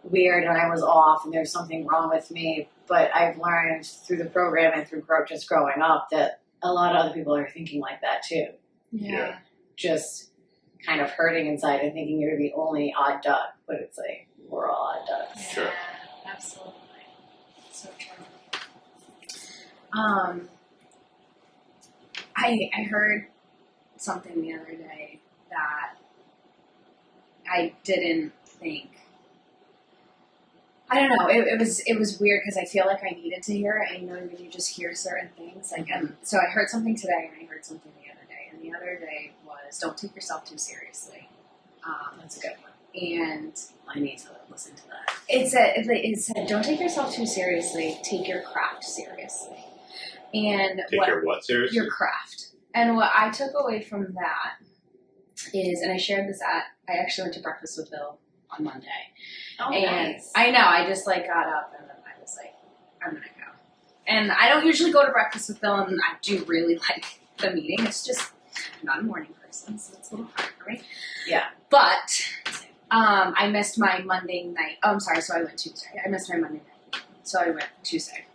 weird and I was off and there's something wrong with me, but I've learned through the program and through just growing up that a lot of other people are thinking like that too.
Yeah.
Just kind of hurting inside and thinking you're the only odd duck, but it's like we're all odd ducks.
Yeah,
sure.
Absolutely. So true. I heard something the other day that I didn't think. I don't know. It was weird because I feel like I needed to hear it. And when you just hear certain things, like so I heard something today and I heard something the other day. And the other day was don't take yourself too seriously.
That's a good one.
And
I need to listen to that.
It said don't take yourself too seriously. Take your craft seriously. And
take your what seriously?
Your craft. And what I took away from that is, and I shared this I actually went to breakfast with Bill on Monday.
Oh,
and
nice.
I know, I just like got up and then I was like, I'm gonna go. And I don't usually go to breakfast with Bill, and I do really like the meeting. It's just, I'm not a morning person, so it's a little hard for me.
Yeah.
But I missed my Monday night. Oh, I'm sorry, so I went Tuesday. I missed my Monday night, so I went Tuesday.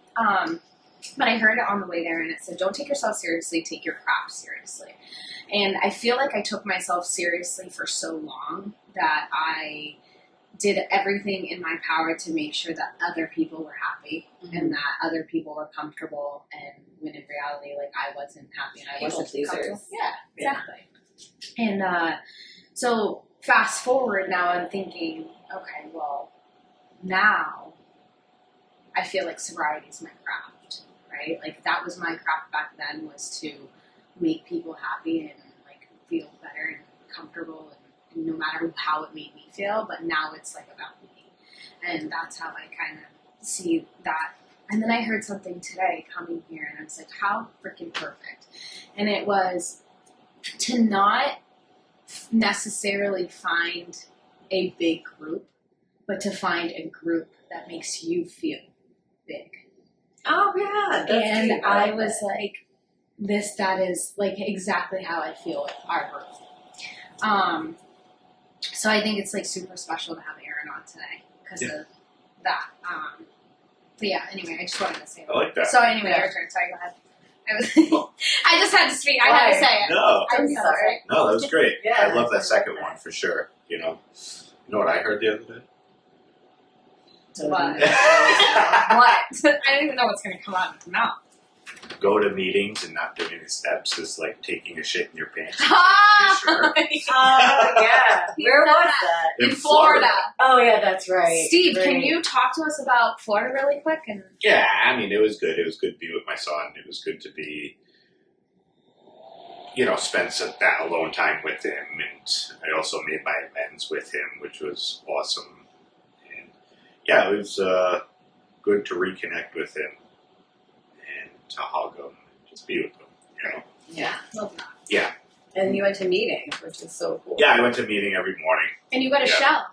But I heard it on the way there, and it said, don't take yourself seriously, take your craft seriously. And I feel like I took myself seriously for so long that I did everything in my power to make sure that other people were happy and that other people were comfortable, and when in reality, like, I wasn't happy and I wasn't comfortable. Yeah, exactly. And so fast forward now, I'm thinking, okay, well, now I feel like sobriety is my craft, right? Like that was my craft back then, was to make people happy and like feel better and comfortable, and no matter how it made me feel. But now it's like about me, and that's how I kind of see that. And then I heard something today coming here, and I was like, how freaking perfect. And it was to not necessarily find a big group, but to find a group that makes you feel big.
Oh, yeah. That's
And
deep.
I was like, that is like exactly how I feel with our group. So I think it's like super special to have Erin on today because of that. But yeah, anyway, I just wanted to say that.
I like that.
So anyway, your turn. Sorry, go ahead. I just had to speak. I had to say it.
No,
I'm sorry.
no, that was great.
Yeah,
I love that
I
second
love that.
one for sure. You know what I heard the other day?
What? What? I don't even know what's going to come out of my mouth.
Go to meetings and not doing any steps is like taking a shit in your pants.
Ah!
Sure.
Oh, yeah. Where
said
was
that.
that?
In Florida.
Oh, yeah, that's right.
Steve, can
Right.
you talk to us about Florida really quick? And
Yeah, I mean, it was good. It was good to be with my son. It was good to be, spend that alone time with him. And I also made my amends with him, which was awesome. And yeah, it was good to reconnect with him and to hug him and just be with him,
Yeah.
love that.
Yeah.
And you went to meetings, which is so cool.
Yeah, I went to a meeting every morning.
And you got a
Yeah.
shell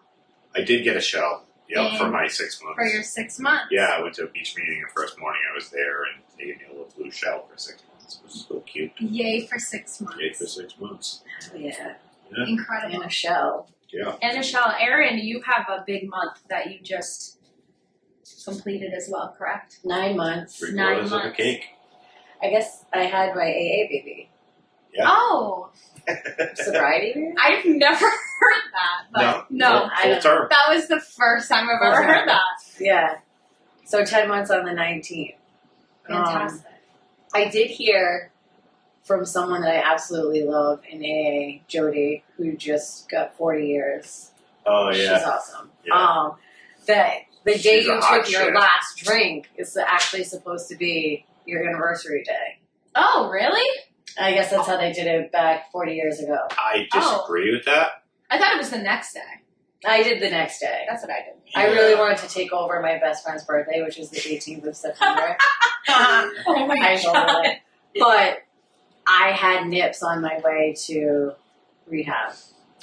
I did get a shell, for
And
my 6 months.
for your 6 months.
Yeah, I went to a beach meeting the first morning I was there, and they gave me a little blue shell for 6 months. It was so cute.
Yay for 6 months.
Yay for 6 months.
Yeah.
Yeah.
Incredible.
In a shell.
Yeah.
And Michelle, Erin, you have a big month that you just completed as well, correct?
9 months.
3/4 of a
months.
cake.
I guess I had my AA baby.
Yeah.
Oh,
Sobriety baby?
I've never heard that. But no,
I
full term.
that was the first time I've ever heard that.
Yeah. So 10 months on the 19th.
Fantastic.
I did hear from someone that I absolutely love in AA, Jody, who just got 40 years.
Oh,
She's
yeah.
awesome.
Yeah.
That the day
She's a
you
hot
took your
chick.
last drink is actually supposed to be your anniversary day.
Oh, really?
I guess that's how they did it back 40 years ago.
I disagree with that.
I thought it was the next day.
I did the next day.
That's what I did.
I really wanted to take over my best friend's birthday, which is the 18th of September.
Oh my
I
god.
know it. But I had nips on my way to rehab.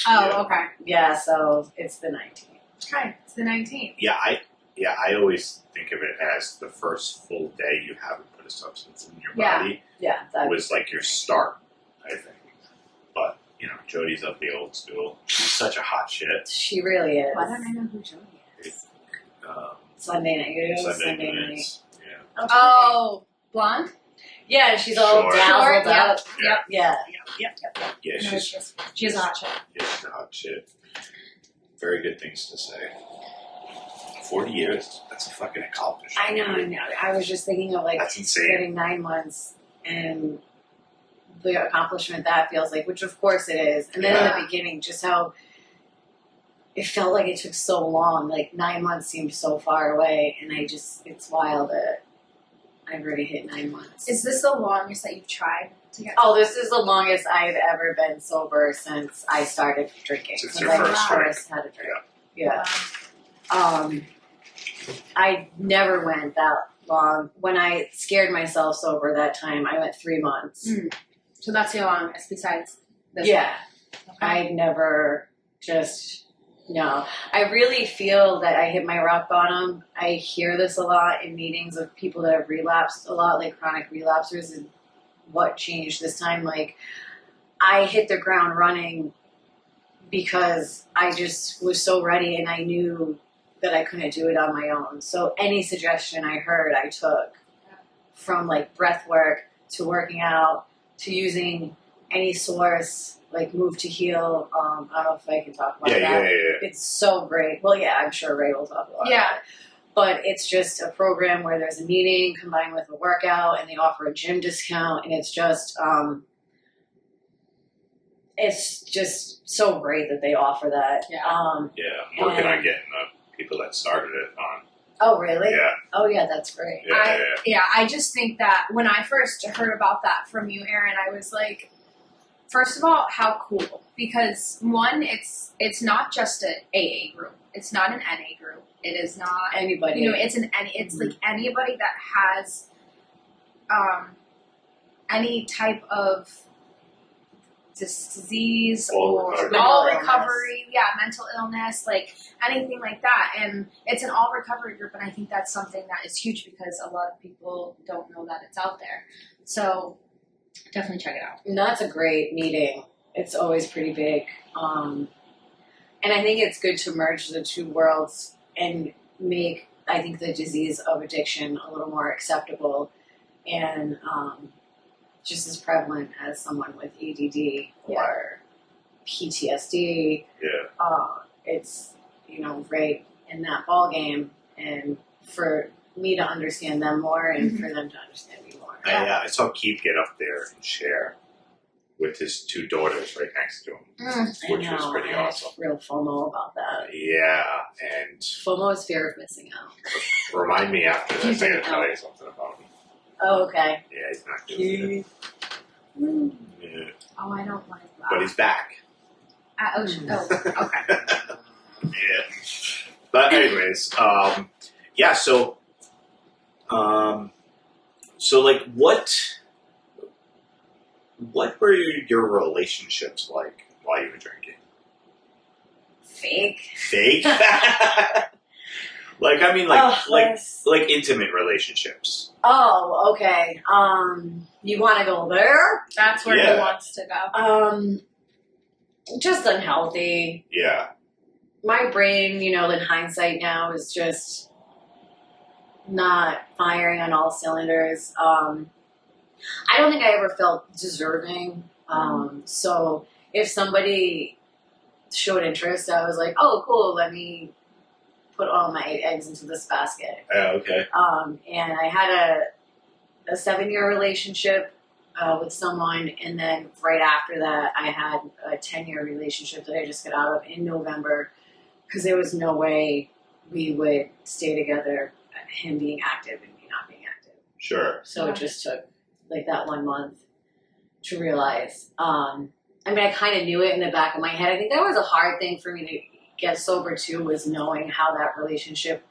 Oh, okay.
Yeah, so it's the 19th.
Okay, it's the 19th.
Yeah, I always think of it as the first full day you haven't put a substance in your
Yeah.
body
Yeah, that
was like your start, I think. But, Jody's of the old school. She's such a hot shit.
she really is.
Why don't I know who Jody is?
Sunday night. You do
Sunday
night.
nights. Yeah.
Oh, blonde?
Yeah, she's all
Sure.
dazzled
Short,
up.
Yeah.
Yeah.
Yeah,
No, she's a hot chick.
she's a hot shit. Very good things to say. 40 years, that's a fucking accomplishment.
I know. I was just thinking of
That's insane.
getting 9 months and the accomplishment that feels like, which of course it is. And then in
Yeah.
the beginning, just how it felt like it took so long. Like 9 months seemed so far away, and it's wild that I've already hit 9 months.
Is this the longest that you've tried to get?
Oh, this is the longest I've ever been sober since I started drinking.
Since
Since
your
I
first drink.
first had a drink. Yeah. I never went that long. When I scared myself sober that time, I went 3 months.
So that's the longest besides this
Yeah.
one. Okay.
I never no. I really feel that I hit my rock bottom. I hear this a lot in meetings of people that have relapsed a lot, like chronic relapsers, and what changed this time. Like, I hit the ground running because I just was so ready and I knew that I couldn't do it on my own. So any suggestion I heard, I took, from like breath work to working out to using any source, like Move to Heal. I don't know if I can talk about that.
Yeah.
It's so great. Well, yeah, I'm sure Ray will talk about it.
Yeah.
But it's just a program where there's a meeting combined with a workout, and they offer a gym discount, and it's just so great that they offer that.
Yeah.
Yeah, I'm working on getting the people that started it on.
Oh, really?
Yeah.
Oh, yeah, that's great.
I just think that when I first heard about that from you, Erin, I was like, first of all, how cool. Because one, it's not just an AA group. It's not an NA group. It is not
anybody.
It's like anybody that has any type of disease or recovery, mental illness, like anything like that. And it's an all recovery group, and I think that's something that is huge because a lot of people don't know that it's out there. So definitely check it out.
No, that's a great meeting. It's always pretty big. And I think it's good to merge the two worlds and make, I think, the disease of addiction a little more acceptable and just as prevalent as someone with ADD or PTSD.
Yeah.
It's, right in that ball game, and for me to understand them more and for them to understand me more.
I saw Keith get up there and share with his two daughters right next to him, which was pretty awesome.
Real FOMO about that.
Yeah, and
FOMO is fear of missing out.
Remind me after this. I gotta tell you something about him.
Oh, okay.
Yeah, he's not doing it. Yeah.
Oh, I don't like that.
But he's back.
Okay.
Yeah. But anyways, so like what were your relationships like while you were drinking? Fake? Like, I mean, like intimate relationships.
Oh, okay. You want to go there?
That's where he wants to go.
Just unhealthy.
Yeah.
My brain, in hindsight now, is just not firing on all cylinders. I don't think I ever felt deserving. So if somebody showed interest, I was like, oh, cool, let me put all my eggs into this basket.
Oh, okay.
And I had a 7-year relationship with someone, and then right after that, I had a 10-year relationship that I just got out of in November, because there was no way we would stay together, him being active and me not being active.
Sure.
So it just took like that 1 month to realize. I kind of knew it in the back of my head. I think that was a hard thing for me to get sober too, was knowing how that relationship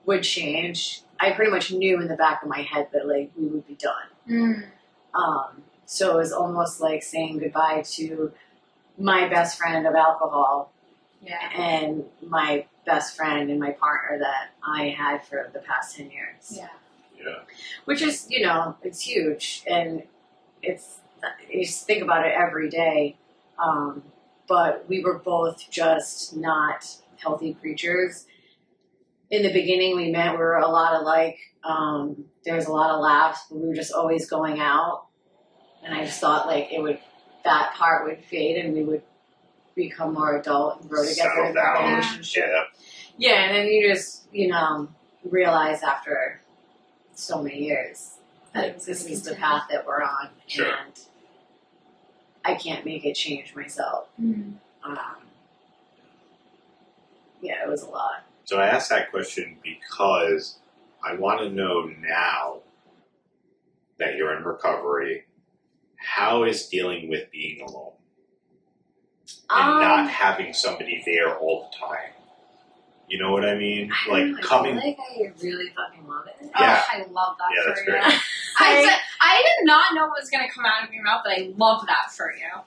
would change. I pretty much knew in the back of my head that like we would be done. So it was almost like saying goodbye to my best friend of alcohol and my best friend and my partner that I had for the past 10 years.
Yeah.
Which is, it's huge, and you just think about it every day. But we were both just not healthy creatures. In the beginning, we met, we were a lot alike. There was a lot of laughs, but we were just always going out. And I just thought like that part would fade and we would become more adult and grow together in that relationship. Yeah, and then you just, realize after so many years that this is the path that we're on.
Sure.
And I can't make it change myself. Yeah, it was a lot.
So I asked that question because I want to know now that you're in recovery, how is dealing with being alone and not having somebody there all the time? You know what I mean?
I really fucking love it.
Yeah.
Oh, I love that
Yeah,
for
that's
you.
great.
I did not know what was going to come out of your mouth, but I love that for you.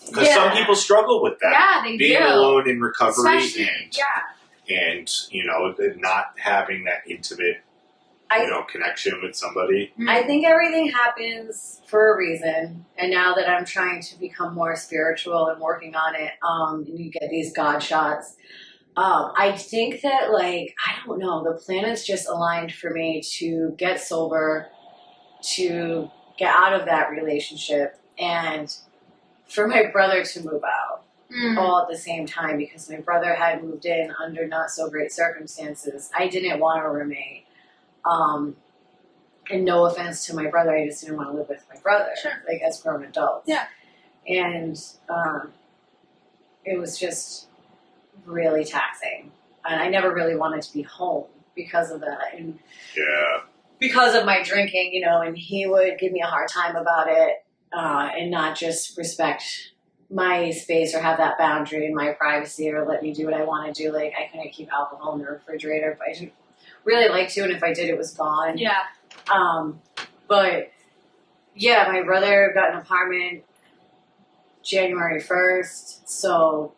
Because some people struggle with that.
Yeah, they
being
do.
alone in recovery
Especially,
and not having that intimate connection with somebody.
I think everything happens for a reason, and now that I'm trying to become more spiritual and working on it, and you get these God shots, I think that, I don't know, the planets just aligned for me to get sober, to get out of that relationship, and for my brother to move out all at the same time, because my brother had moved in under not so great circumstances. I didn't want to remain. And no offense to my brother, I just didn't want to live with my brother, as grown adults.
Yeah.
And it was just really taxing. And I never really wanted to be home because of that. And
Yeah.
because of my drinking, you know, and he would give me a hard time about it and not just respect my space or have that boundary and my privacy or let me do what I want to do. Like, I couldn't keep alcohol in the refrigerator, but I didn't really like to, and if I did, it was gone.
Yeah.
But, yeah, my brother got an apartment January 1st, so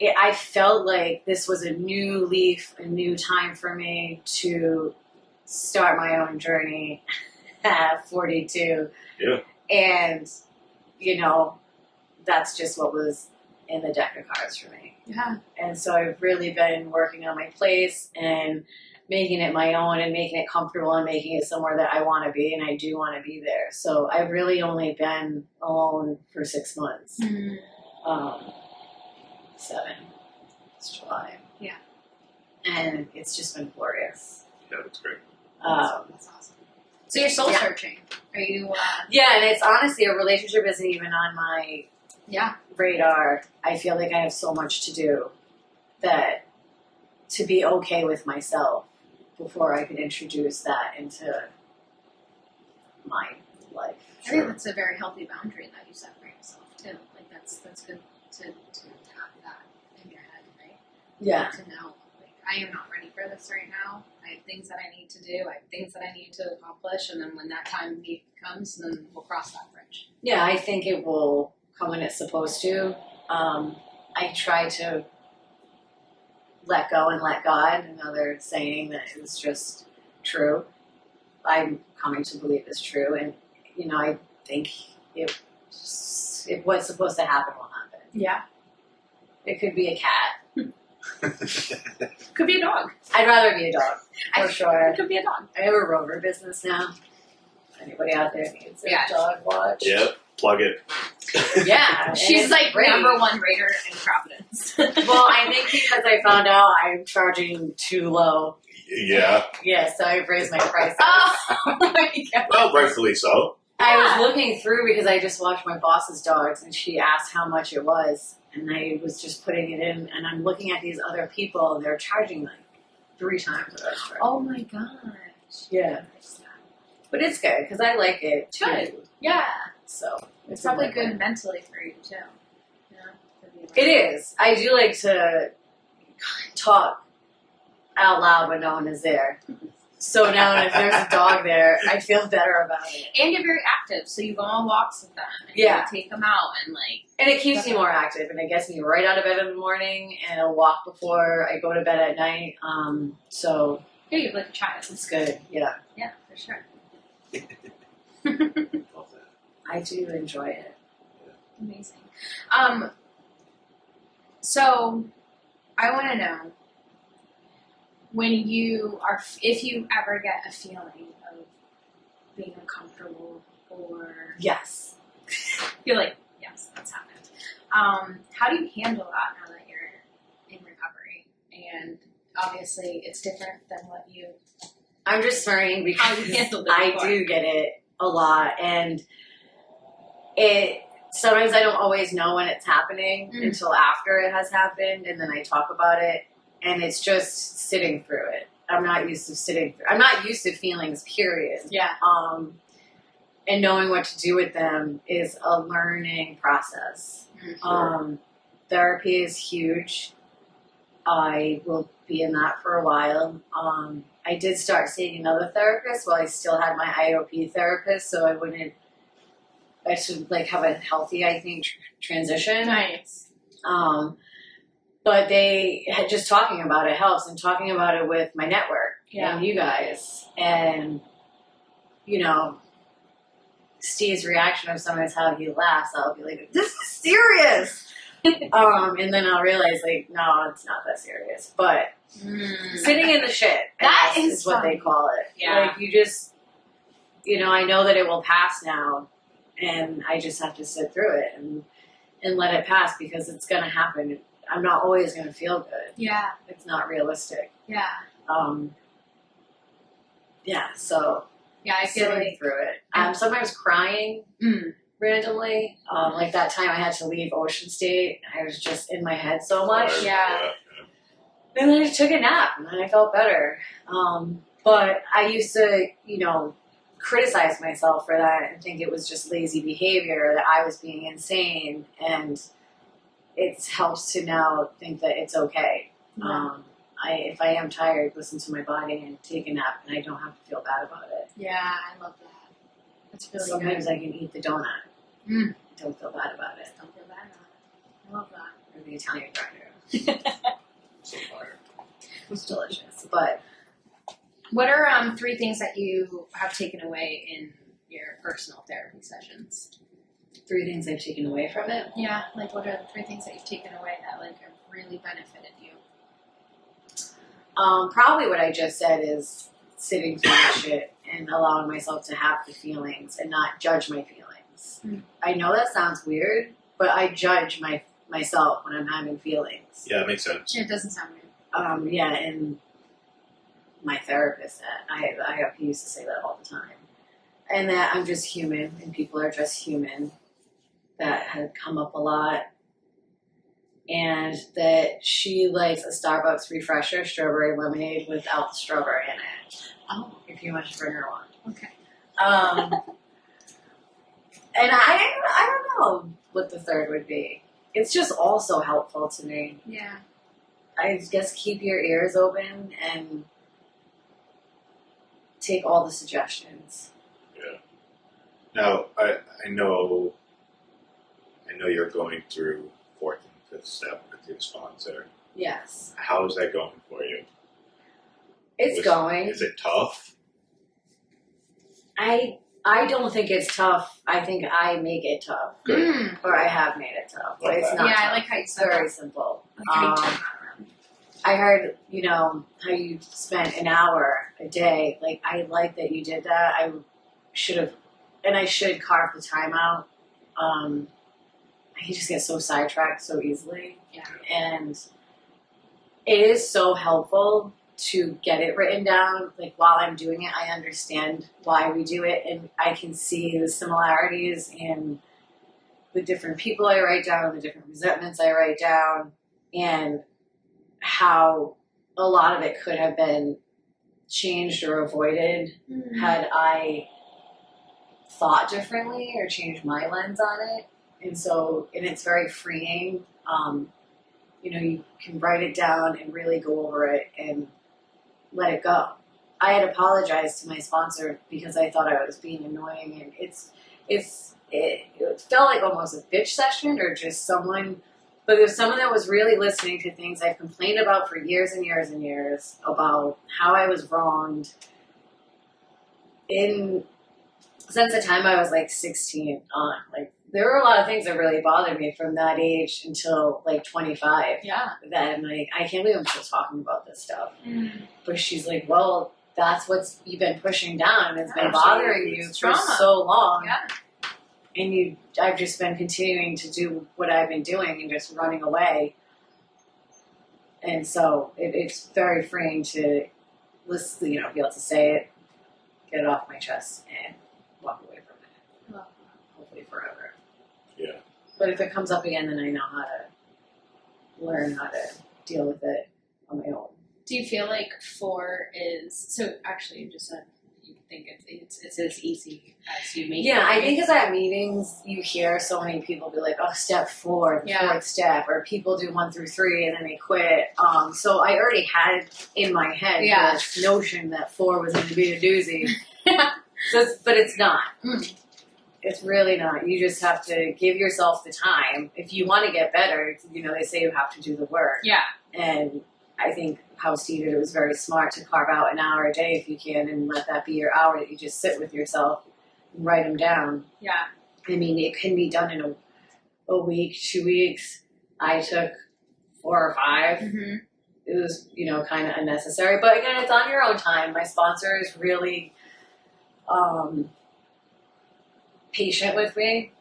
I felt like this was a new leaf, a new time for me to start my own journey at 42.
Yeah.
And, you know, that's just what was in the deck of cards for me.
Yeah.
And so I've really been working on my place and making it my own and making it comfortable and making it somewhere that I want to be, and I do want to be there. So I've really only been alone for 6 months.
Mm-hmm.
7. It's July.
Yeah.
And it's just been glorious.
Yeah, that's great.
That's awesome. So you're soul searching. Are you?
Yeah, and it's honestly, a relationship isn't even on my radar. I feel like I have so much to do that to be okay with myself before I could introduce that into my life.
I think that's a very healthy boundary that you set for yourself too. Like that's good to have that in your head, right?
Yeah.
To know, like, I am not ready for this right now. I have things that I need to do. I have things that I need to accomplish, and then when that time comes, then we'll cross that bridge.
Yeah, I think it will come when it's supposed to. I try to let go and let God, another saying that is just true. I'm coming to believe is true, and you know, I think if what's supposed to happen will happen.
Yeah.
It could be a cat.
Could be a dog.
I'd rather be a dog, for sure.
It could be a dog.
I have a rover business now. Anybody out there needs a dog watch?
Yep, plug it.
Yeah.
She's like
great.
¡1 rater in Providence.
Well, I think because I found out I'm charging too low.
Yeah.
Yeah, so I've raised my prices.
Oh my God.
Well, rightfully so.
I was looking through because I just watched my boss's dogs, and she asked how much it was, and I was just putting it in, and I'm looking at these other people, and they're charging like 3 times what I was charging.
Oh my gosh.
Yeah. But it's good, because I like it, too.
Good. Yeah.
So,
It's probably good mentally for you, too. Yeah.
It is. I do like to talk out loud when no one is there. So now if there's a dog there, I feel better about it.
And you're very active, so you go on walks with them. And you take them out and like...
And it keeps me more active, and it gets me right out of bed in the morning, and I'll walk before I go to bed at night. So...
Yeah, you have like a child.
It's good, yeah.
Yeah, for sure.
I do enjoy it.
Amazing. So, I want to know, when you are, if you ever get a feeling of being uncomfortable or...
Yes.
You're like, yes, that's happened. How do you handle that now that you're in recovery? And obviously, it's different than what you...
I'm just swearing because I do get it a lot, and sometimes I don't always know when it's happening until after it has happened, and then I talk about it, and it's just sitting through it. I'm not used to feelings, period.
Yeah.
And knowing what to do with them is a learning process.
Sure.
Therapy is huge. I will be in that for a while. I did start seeing another therapist while I still had my IOP therapist, so I should like have a healthy, I think, transition.
Nice.
But they had just talking about it helps, and talking about it with my network and you guys, and you know, Steve's reaction of sometimes how he laughs, I'll be like, "This is serious." And then I'll realize, like, no, it's not that serious. But sitting in the shit,
that
is what they call it.
Yeah.
Like, you just, you know, I know that it will pass now, and I just have to sit through it and let it pass, because it's going to happen. I'm not always going to feel good.
Yeah.
It's not realistic.
Yeah.
So
yeah, I feel
sitting
like
through it. Sometimes crying randomly. Like that time I had to leave Ocean State. I was just in my head so much.
Yeah.
And then I took a nap, and then I felt better. But I used to, criticize myself for that and think it was just lazy behavior, that I was being insane. And it helps to now think that it's okay.
Yeah.
If I am tired, listen to my body and take a nap, and I don't have to feel bad about it.
Yeah, I love that. That's really
Sometimes
good.
I can eat the donut.
Mm.
Don't feel bad about it.
Don't feel bad about it. I love that.
Or the Italian grinder.
So fire.
It's delicious. But
What are 3 things that you have taken away in your personal therapy sessions?
3 things I've taken away from it.
Yeah, like what are the 3 things that you've taken away that like have really benefited you?
Probably what I just said is sitting through the shit and allowing myself to have the feelings and not judge my feelings.
Mm.
I know that sounds weird, but I judge myself when I'm having feelings.
Yeah, that makes sense.
It doesn't sound weird.
Yeah, and my therapist said, he used to say that all the time. And that I'm just human and people are just human. That had come up a lot. And that she likes a Starbucks refresher strawberry lemonade without the strawberry in it.
Oh,
If you want to bring her one.
okay.
And I don't know what the third would be. It's just also helpful to me.
Yeah.
I guess keep your ears open and take all the suggestions.
Yeah. Now, I know you're going through 4th and 5th step with your sponsor.
Yes.
How is that going for you?
It's going.
Is it tough?
I don't think it's tough. I think I make it tough.
Good.
Mm.
Or I have made it tough. But it's not
Yeah,
tough.
I like how you
It's
said
very
that.
simple.
I like how you turned that around.
I heard, how you spent an hour a day. Like, I like that you did that. I should carve the time out. I just get so sidetracked so easily.
Yeah.
And it is so helpful to get it written down. Like, while I'm doing it, I understand why we do it, and I can see the similarities in the different people I write down, the different resentments I write down, and how a lot of it could have been changed or avoided
Mm.
had I thought differently or changed my lens on it. And it's very freeing. You can write it down and really go over it and let it go. I had apologized to my sponsor because I thought I was being annoying, and it felt like almost a bitch session or just someone. But there's someone that was really listening to things I've complained about for years and years and years about how I was wronged since the time I was like 16 on. Like, there were a lot of things that really bothered me from that age until like 25.
Yeah.
That I'm like, I can't believe I'm still talking about this stuff.
Mm.
But she's like, well, that's what you've been pushing down. It's been
Absolutely.
bothering you
It's
for
trauma.
so long.
Yeah.
And I've just been continuing to do what I've been doing and just running away. And so it's very freeing to listen, be able to say it, get it off my chest, and walk away from it.
Well,
Hopefully forever.
Yeah.
But if it comes up again, then I know how to learn how to deal with it on my own.
do you feel like 4 is so? Actually, you just said you think it's as easy as you make it.
Yeah, I think because at meetings you hear so many people be like, "Oh, step 4, the
Yeah.
4th step," or people do 1 through 3 and then they quit. So I already had in my head
Yeah.
this notion that 4 was going to be a doozy. But it's not.
Mm.
It's really not. You just have to give yourself the time. If you want to get better, they say you have to do the work.
Yeah.
And I think how Steve did it was very smart to carve out an hour a day if you can, and let that be your hour that you just sit with yourself and write them down.
Yeah.
I mean, it can be done in a week, 2 weeks. I took 4 or 5.
Mm-hmm.
It was, kind of unnecessary. But again, it's on your own time. My sponsor is really patient with me.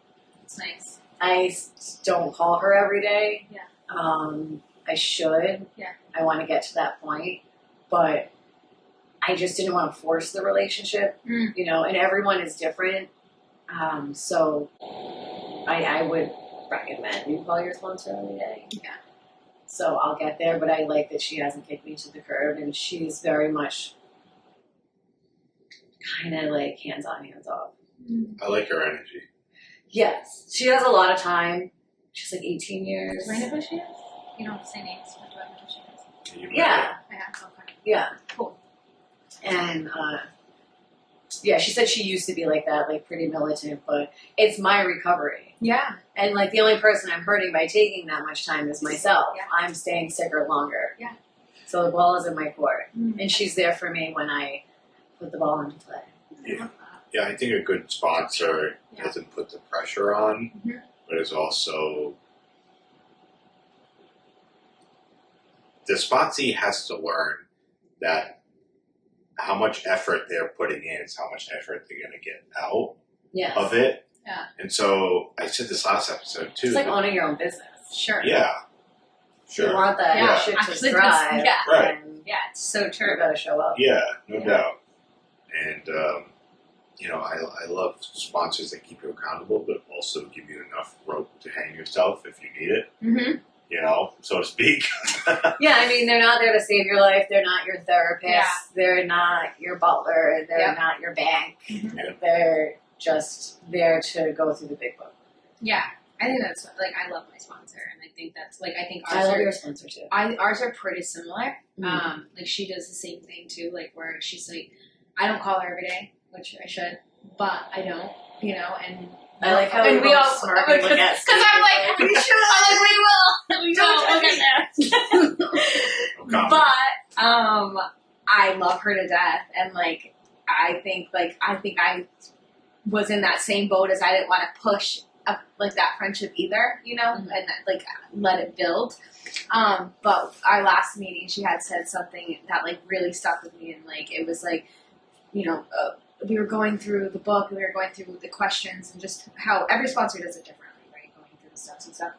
It's nice.
I don't call her every day.
Yeah.
I should.
Yeah.
I want to get to that point. But I just didn't want to force the relationship,
Mm.
and everyone is different. So I would recommend you call your sponsor every day.
Yeah.
So I'll get there, but I like that she hasn't kicked me to the curb, and she's very much kind of like hands on, hands off.
I like her energy.
Yes, she has a lot of time. She's like 18 years.
Do I know who she is? You don't have to say names, but do I know who she is?
Yeah.
I have, okay.
Yeah.
Cool.
And yeah, she said she used to be like that, like pretty militant, but it's my recovery.
Yeah.
And like the only person I'm hurting by taking that much time is myself.
Yeah.
I'm staying sicker longer.
Yeah.
So the ball is in my court.
Mm-hmm.
And she's there for me when I put the ball into play.
Yeah. Yeah, I think a good sponsor doesn't put the pressure on, but is also the sponsee has to learn that how much effort they're putting in is how much effort they're going to get out of it.
Yeah.
And so I said this last episode too.
It's like owning your own business.
Sure.
Yeah. Sure.
You want that
Yeah.
shit to
Actually,
thrive.
yeah.
Right.
And
Yeah, it's so
you
true.
gotta show up.
Yeah, no doubt. And, you know, I love sponsors that keep you accountable, but also give you enough rope to hang yourself if you need it,
Mm-hmm.
you know, so to speak.
Yeah, I mean, they're not there to save your life. They're not your therapist.
Yeah.
They're not your butler. They're
Yep.
not your bank.
Mm-hmm.
Yeah.
They're just there to go through the big book.
Yeah. I think that's, like, I love my sponsor, and I think that's, like, I think
I
ours
love
are,
your sponsor too.
ours are pretty similar.
Mhm.
Like, she does the same thing, too, like, where she's like, I don't call her every day, which I should, but I don't, you know, and
I like how
and
we all smirk and look at
because I'm like, we should. I'm like, we will.
Don't
We'll get there.
Okay.
But I love her to death, and like, I think I was in that same boat as I didn't want to push up, like that friendship either, you know,
Mhm.
and like let it build. But our last meeting, she had said something that like really stuck with me, and like it was like, you know. We were going through the book, and we were going through the questions, and just how every sponsor does it differently, right? Going through the steps and stuff.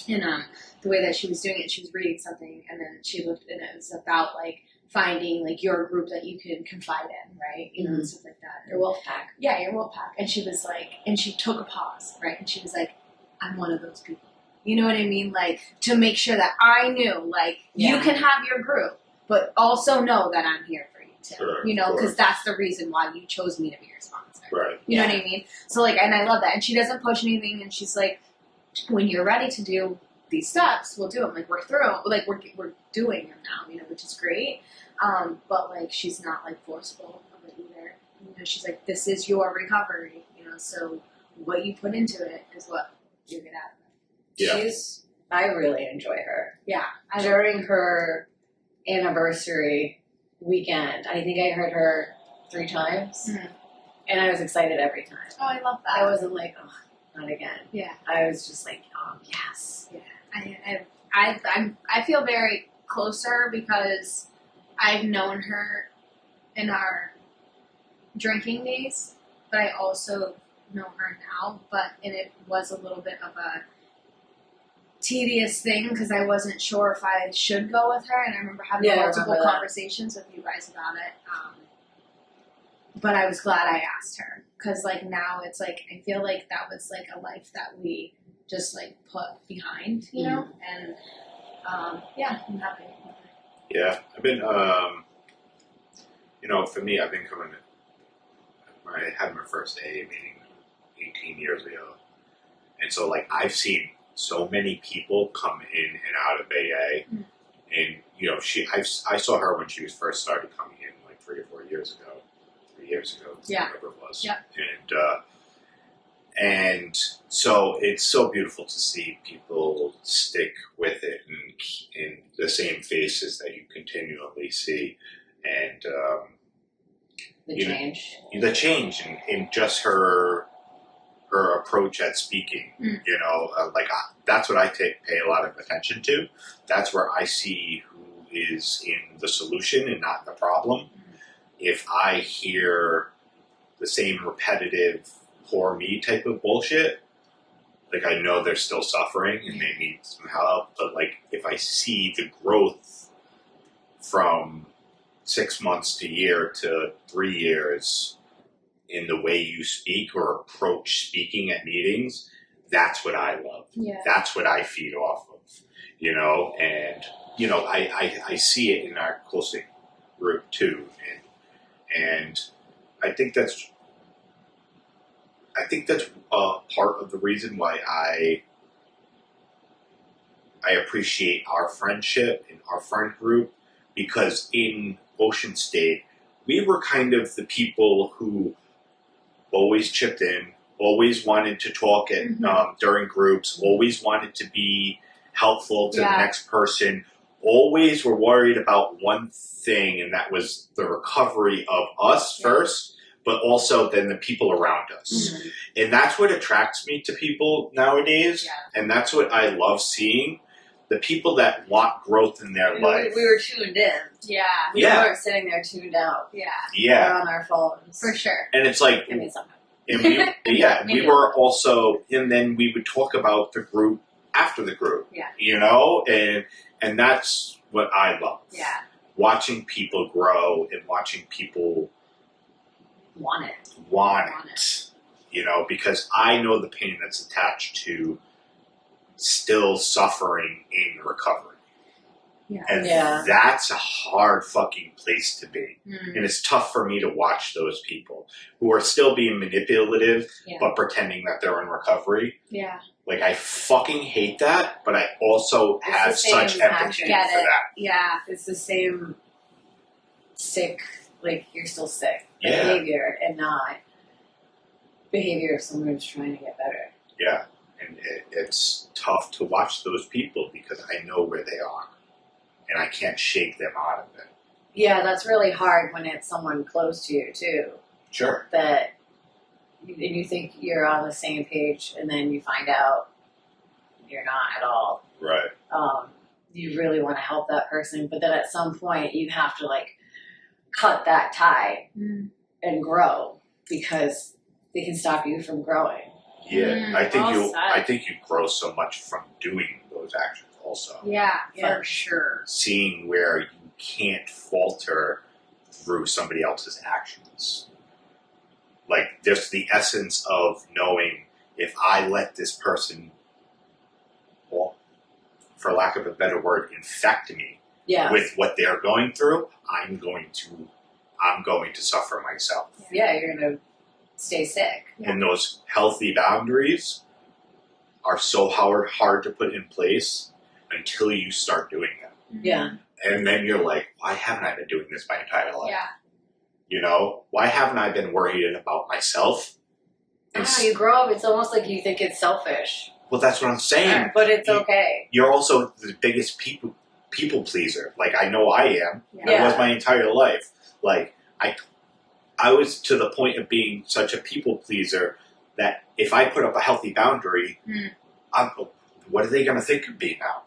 And the way that she was doing it, she was reading something, and then she looked, and it was about like finding like your group that you can confide in, right? You know, and stuff like that.
your wolf pack.
Yeah, your wolf pack. And she was like, and she took a pause, right? And she was like, I'm one of those people. You know what I mean? Like, to make sure that I knew, like, you
Yeah.
can have your group, but also know that I'm here for you too.
Sure,
You know,
of
because
course.
that's the reason why you chose me to be your sponsor.
Right.
You know what I mean? So, like, and I love that. And she doesn't push anything, and she's like, when you're ready to do these steps, we'll do them. Like, we're through, like, we're doing them now, you know, which is great. But, like, she's not, like, forceful of it either. You know, she's like, this is your recovery, you know, so what you put into it is what you get out of it.
Yeah.
I really enjoy her.
Yeah.
During her anniversary weekend, I think I heard her 3 times,
Mhm.
and I was excited every time.
Oh, I love that.
I wasn't like, oh, not again.
Yeah.
I was just like, oh, yes.
I feel very close to her because I've known her in our drinking days, but I also know her now. And it was a little bit of a tedious thing because I wasn't sure if I should go with her, and I remember having
Yeah, I
multiple
remember that.
conversations with you guys about it. But I was glad I asked her because, like, now it's like I feel like that was like a life that we just like put behind, you know, and yeah, I'm happy.
Yeah. I've been, you know, for me, I've been coming, I had my first AA meeting 18 years ago. And so, like, I've seen so many people come in and out of AA.
Mm.
And, you know, I saw her when she was first started coming in, like 3 or 4 years ago. 3 years ago,
Yeah.
whatever it was.
Yeah.
And so it's so beautiful to see people stick with it and the same faces that you continually see. And
The
You know,
change.
the change in just her approach at speaking,
Mm.
you know, that's what I pay a lot of attention to. That's where I see who is in the solution and not the problem. If I hear the same repetitive poor me type of bullshit, like, I know they're still suffering and they need some help, but like, if I see the growth from 6 months to year to 3 years in the way you speak or approach speaking at meetings, that's what I love.
Yeah.
That's what I feed off of. you know, and, you know, I see it in our closing group too. And I think that's part of the reason why I appreciate our friendship and our friend group, because in Ocean State, we were kind of the people who always chipped in, always wanted to talk during groups, always wanted to be helpful to the next person, always were worried about one thing, and that was the recovery of us first, but also then the people around us. And that's what attracts me to people nowadays, and that's what I love seeing. The people that want growth in their life.
We were tuned in.
Yeah.
We weren't sitting there tuned out.
Yeah.
Yeah.
Or on our phones.
For sure.
And it's like,
I mean, sometimes.
And we were also, and then we would talk about the group after the group.
Yeah.
You know, and that's what I love.
Yeah.
Watching people grow and watching people
Want it.
You know, because I know the pain that's attached to still suffering in recovery.
Yeah.
And that's a hard fucking place to be. And it's tough for me to watch those people who are still being manipulative but pretending that they're in recovery.
Yeah.
Like, I fucking hate that, but I also have such empathy for that.
Yeah.
It's the same sick, like, you're still sick
Yeah.
behavior and not behavior of someone who's trying to get better.
Yeah. And it's tough to watch those people because I know where they are. And I can't shake them out of it.
Yeah, that's really hard when it's someone close to you, too.
Sure.
That you think you're on the same page, and then you find out you're not at all.
Right.
You really want to help that person, but then at some point you have to, like, cut that tie and grow, because they can stop you from growing.
Yeah, I think you grow so much from doing those actions also.
Yeah, for sure.
Seeing where you can't falter through somebody else's actions. Like, there's the essence of knowing, if I let this person, well, for lack of a better word, infect me with what they're going through, I'm going to suffer myself.
Yeah, you're going to stay sick.
And those healthy boundaries are so hard to put in place until you start doing them.
Yeah.
And then you're like, why haven't I been doing this my entire life?
Yeah.
You know, why haven't I been worried about myself?
You grow up, it's almost like you think it's selfish.
Well, that's what I'm saying.
But it's okay.
You're also the biggest people pleaser. Like, I know I am.
Yeah.
I was my entire life. Like, I was to the point of being such a people pleaser that if I put up a healthy boundary, what are they going to think of me now?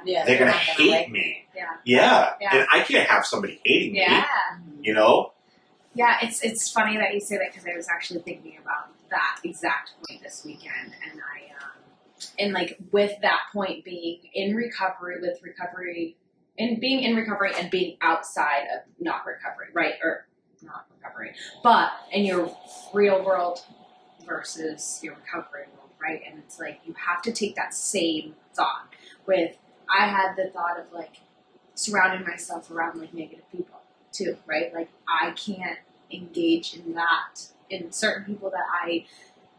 Yeah,
they're going to hate me. Yeah. And I can't have somebody hating me. You know?
Yeah, it's funny that you say that, because I was actually thinking about that exact point this weekend, and and like, with that point being in recovery, and being in recovery and being outside of not recovery, right? Or not recovery, but in your real world versus your recovery world, right? And it's like, you have to take that same thought with, I had the thought of, like, surrounding myself around, like, negative people too, right? Like, I can't engage in that, in certain people that I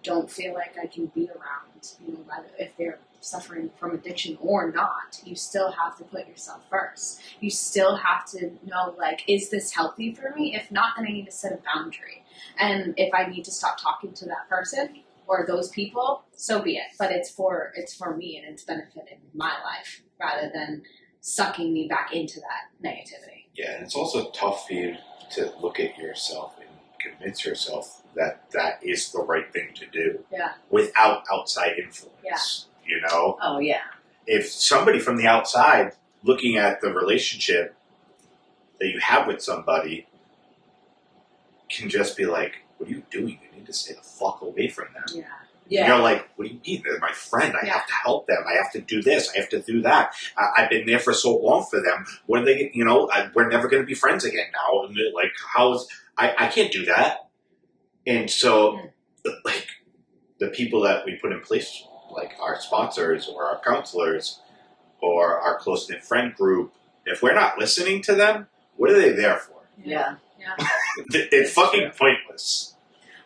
don't feel like I can be around, you know, whether if they're suffering from addiction or not. You still have to put yourself first. You still have to know, like, is this healthy for me? If not, then I need to set a boundary. And if I need to stop talking to that person or those people, so be it. But it's for me, and it's benefiting my life rather than sucking me back into that negativity.
Yeah, and it's also tough for you to look at yourself and convince yourself that that is the right thing to do.
Yeah.
Without outside influence.
Yeah.
You know?
Oh, yeah.
If somebody from the outside looking at the relationship that you have with somebody can just be like, what are you doing? You need to stay the fuck away from them.
Yeah.
Yeah.
You're like, what do you mean? They're my friend. I have to help them. I have to do this. I have to do that. I've been there for so long for them. When they, you know, we're never going to be friends again now. And like, I can't do that. And so, like, the people that we put in place, like our sponsors or our counselors, or our close-knit friend group, if we're not listening to them, what are they there for?
Yeah.
It's fucking pointless.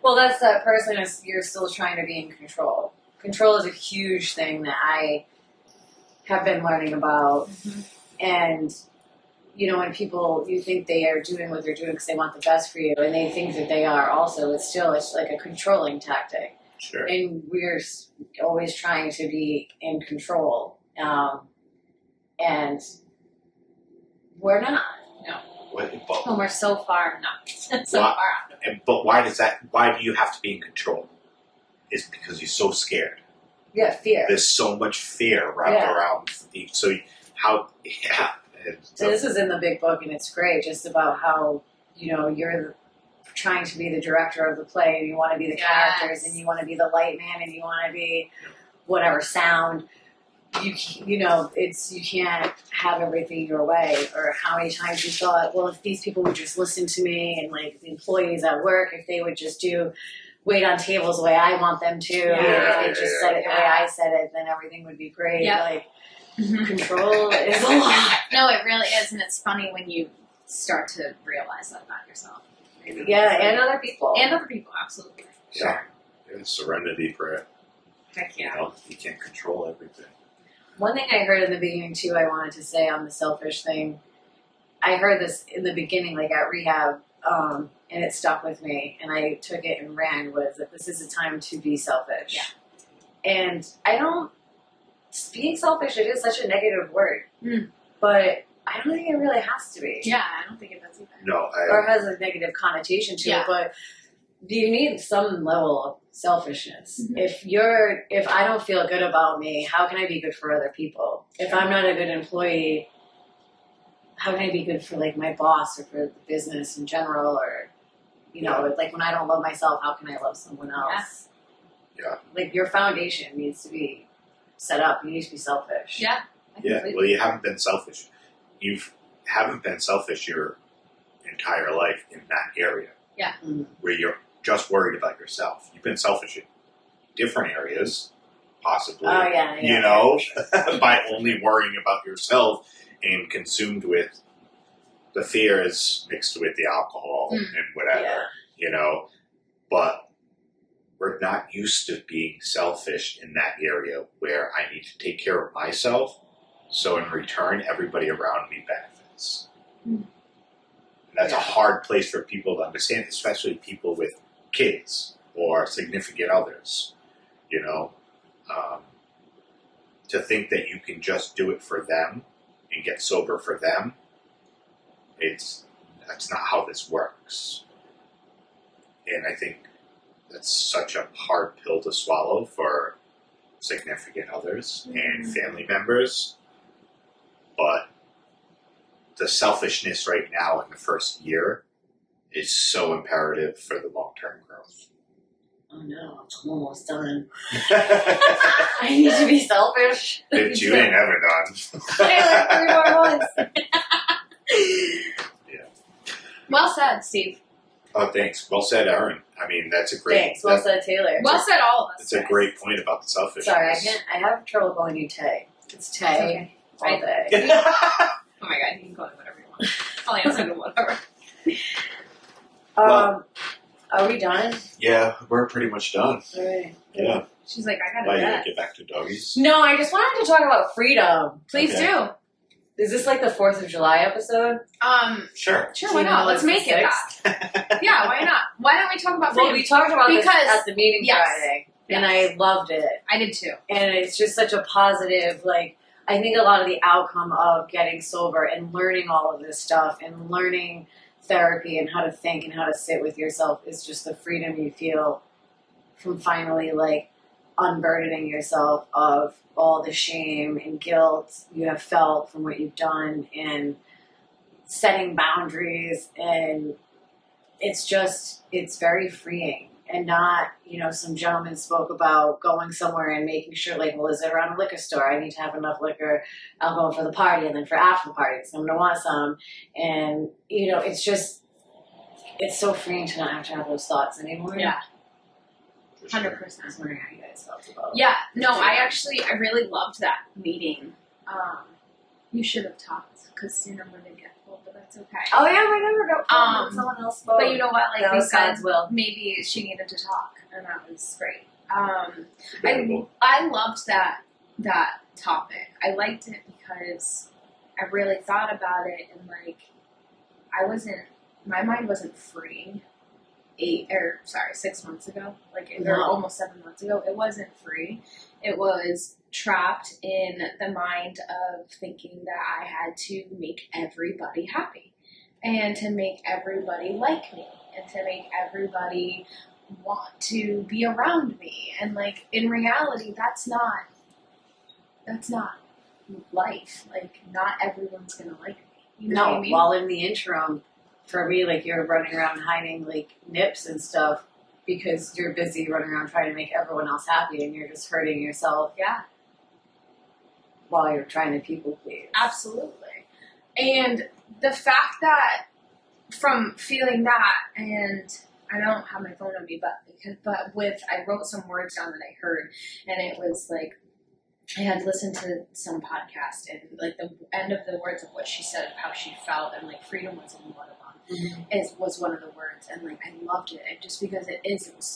Well, that's that person is you're still trying to be in control. Control is a huge thing that I have been learning about.
Mm-hmm.
And, you know, when people, you think they are doing what they're doing because they want the best for you, and they think that they are also, it's like a controlling tactic.
Sure.
And we're always trying to be in control. And we're not.
Well, we're so far not. So far out.
But why do you have to be in control? It's because you're so scared.
Yeah, fear.
There's so much fear wrapped around. So
So this is in the big book, and it's great, just about how, you know, you're trying to be the director of the play, and you want to be the characters, and you want to be the light man, and you want to be whatever sound. You know, you can't have everything your way. Or how many times you thought, well, if these people would just listen to me, and like the employees at work, if they would just wait on tables the way I want them to, if they just said it the way I said it, then everything would be great.
Yep.
Like, control is a lot.
No, it really is, and it's funny when you start to realize that about yourself.
Yeah, and other people.
And other people, absolutely.
Yeah. Serenity prayer.
Heck yeah.
You know, you can't control everything.
One thing I heard in the beginning, too, I wanted to say on the selfish thing. I heard this in the beginning, like at rehab, and it stuck with me, and I took it and ran, was that this is a time to be selfish.
Yeah.
And being selfish, it is such a negative word, but I don't think it really has to be.
Yeah, I don't think it does either.
No,
or has a negative connotation to it, but you need some level of selfishness.
Mm-hmm.
If I don't feel good about me, how can I be good for other people? If I'm not a good employee, how can I be good for like my boss or for the business in general? Or, you know, like when I don't love myself, how can I love someone else?
Yeah.
Like your foundation needs to be set up. You need to be selfish.
Yeah.
Well, you haven't been selfish. You haven't been selfish your entire life in that area.
Yeah.
Where you're just worried about yourself. You've been selfish in different areas, possibly.
Oh, yeah.
You know, by only worrying about yourself and consumed with the fears mixed with the alcohol and whatever, you know. But we're not used to being selfish in that area where I need to take care of myself, so in return, everybody around me benefits. And that's a hard place for people to understand, especially people with kids or significant others, you know. To think that you can just do it for them and get sober for them, that's not how this works. And I think that's such a hard pill to swallow for significant others and family members. But the selfishness right now in the first year is so imperative for the long-term growth.
Oh no, I'm almost done. I need to be selfish.
Bitch, you ain't ever done.
I like 3 more months.
Well said, Steve.
Oh, thanks. Well said, Erin. I mean, that's a great...
Thanks. Well said, Taylor.
Well said, all of us.
It's a great point about the selfishness.
Sorry, I have trouble calling you Tay. It's Tay all day.
Oh my god, you can call it whatever you want. I'll answer to whatever.
Are we done?
Yeah, we're pretty much done.
Right.
Yeah.
She's like, I gotta
Why, you
bed.
gotta get back to doggies?
No, I just wanted to talk about freedom.
Please do.
Is this like the 4th of July episode?
Sure.
Sure, why not? Let's make it that. Yeah, why not? Why don't we talk about freedom?
Well, we talked about this
Because-
at the meeting Friday, and I loved it.
I did too.
And it's just such a positive, like, I think a lot of the outcome of getting sober and learning all of this stuff and learning therapy and how to think and how to sit with yourself is just the freedom you feel from finally, like, unburdening yourself of all the shame and guilt you have felt from what you've done and setting boundaries. And it's very freeing. And not, you know, some gentleman spoke about going somewhere and making sure, like, well, is it around a liquor store? I need to have enough liquor, alcohol for the party, and then for after the party, so I'm going to want some. And, you know, it's so freeing to not have to have those thoughts anymore.
Yeah.
I was wondering how you guys felt about it.
Yeah, no, I really loved that meeting You should have talked because your number didn't get full, but that's okay.
Oh yeah, my number got full. Someone else spoke.
But you know what? Like
that
we
was
said,
God's will.
maybe she needed to talk, and that was great. I loved that topic. I liked it because I really thought about it, and like my mind wasn't free 6 months ago, or almost 7 months ago. It wasn't free. It was trapped in the mind of thinking that I had to make everybody happy and to make everybody like me and to make everybody want to be around me. And like in reality, that's not life. Like not everyone's gonna like me. You know what I mean?
While in the interim, for me, like you're running around hiding like nips and stuff because you're busy running around trying to make everyone else happy and you're just hurting yourself.
Yeah.
While you're trying to people please.
Absolutely. And the fact that from feeling that, and I don't have my phone on me, I wrote some words down that I heard, and it was like, I had listened to some podcast, and like the end of the words of what she said, of how she felt, and like freedom was in one of them. Was one of the words, and like I loved it, and just because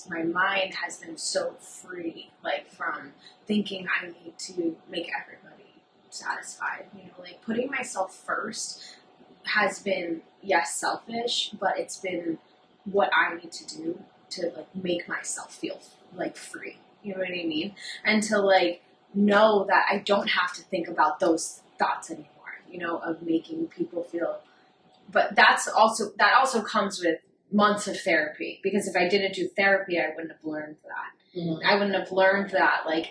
my mind has been so free, like from thinking I need to make everybody satisfied. You know, like putting myself first has been, yes, selfish, but it's been what I need to do to like make myself feel like free. You know what I mean? And to like know that I don't have to think about those thoughts anymore. You know, of making people feel. But that also comes with months of therapy, because if I didn't do therapy, I wouldn't have learned that. Mm-hmm. I wouldn't have learned that, like,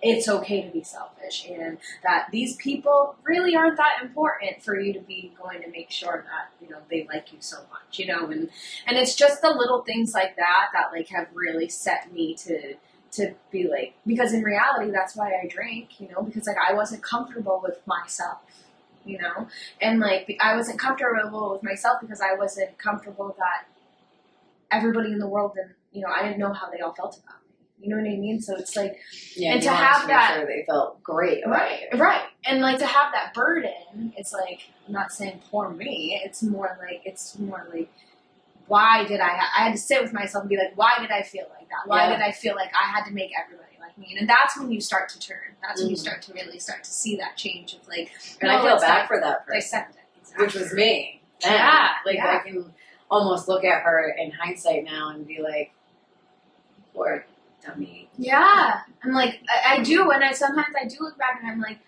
it's okay to be selfish, and that these people really aren't that important for you to be going to make sure that, you know, they like you so much, you know, and it's just the little things like that like have really set me to be like, because in reality, that's why I drank, you know, because like I wasn't comfortable with myself. You know, and like I wasn't comfortable with myself because I wasn't comfortable that everybody in the world, and you know, I didn't know how they all felt about me. You know what I mean? So it's like, and to have that,
sure they felt great about it.
Right, and like to have that burden, it's like, I'm not saying poor me. It's more like, why did I had to sit with myself and be like, why did I feel like that? Why did I feel like I had to make everybody like me? And that's when you start to turn. That's when you start to really start to see that change of like,
and I feel bad for that person,
dissect it. Exactly.
Which was me.
Yeah,
I can almost look at her in hindsight now and be like, poor dummy.
Yeah, I'm like, I do, and sometimes I do look back and I'm like,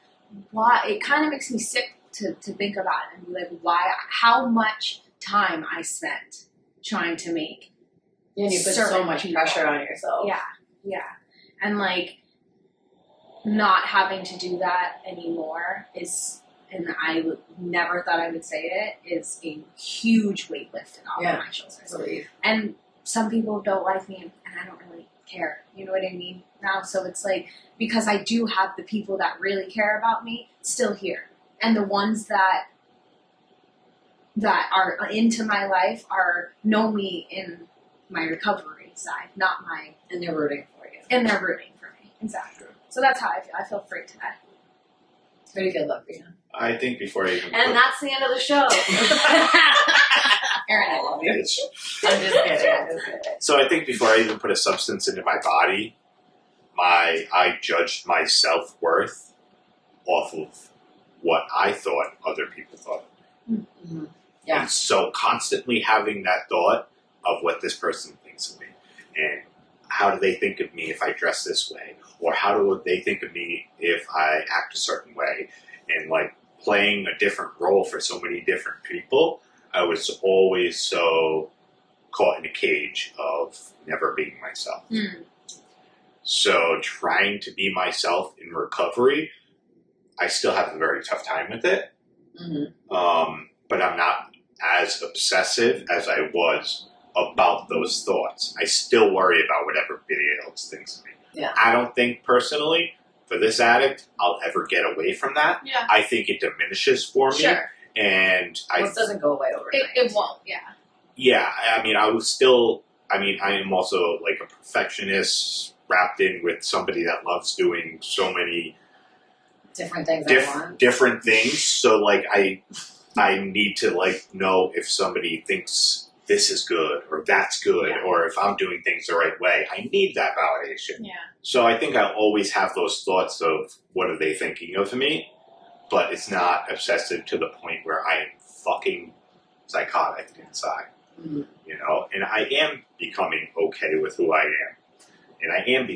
why? It kind of makes me sick to think about it and be like, why? How much time I spent trying to make.
And you put so much pressure on yourself.
Yeah. And like, not having to do that anymore is, and I never thought I would say it, is a huge weight lifted off of my shoulders. And some people don't like me, and I don't really care. You know what I mean? Now, so it's like, because I do have the people that really care about me still here. And the ones that are into my life know me in my recovery side, not my...
And they're rooting for you.
And they're rooting for me. Exactly. So that's how I feel. I feel free today.
Pretty good luck, Brianna.
I think before I even...
And that's the end of the show.
Erin, I love you.
I'm just kidding.
So I think before I even put a substance into my body, I judged my self-worth off of what I thought other people thought.
Mm-hmm. Yeah.
And so constantly having that thought of what this person thinks of me, and how do they think of me if I dress this way, or how do they think of me if I act a certain way, and like playing a different role for so many different people, I was always so caught in a cage of never being myself. Mm. So trying to be myself in recovery, I still have a very tough time with it. Mm-hmm. But I'm not as obsessive as I was about those thoughts. I still worry about what everybody else thinks of me.
Yeah.
I don't think personally, for this addict, I'll ever get away from that.
Yeah.
I think it diminishes for me.
Sure.
And
it doesn't go away overnight.
It won't, yeah.
Yeah, I mean, I am also like a perfectionist wrapped in with somebody that loves doing so many
different things I want.
Different things. So like I need to like know if somebody thinks this is good or that's good, or if I'm doing things the right way. I need that validation.
Yeah.
So I think I'll always have those thoughts of what are they thinking of me, but it's not obsessive to the point where I am fucking psychotic inside.
Mm-hmm.
You know, and I am becoming okay with who I am, and I am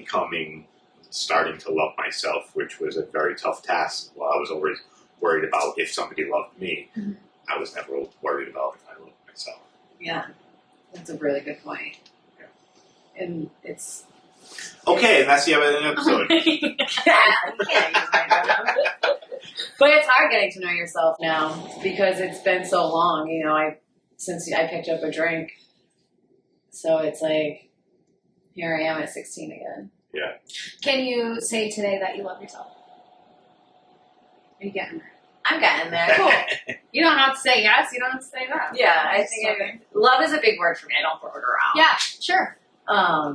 starting to love myself, which was a very tough task. Well, I was always worried about if somebody loved me.
Mm-hmm.
I was never worried about if I loved myself.
Yeah, that's a really good point.
Yeah.
And it's
okay, and that's the end of the episode.
you can't use my joke. But it's hard getting to know yourself now because it's been so long. You know, since I picked up a drink, so it's like here I am at 16 again.
Yeah.
Can you say today that you love yourself? Are you getting there?
I'm getting there.
Cool. You don't have to say yes. You don't have to say no.
Yeah, I think love is a big word for me. I don't throw it around.
Yeah, sure.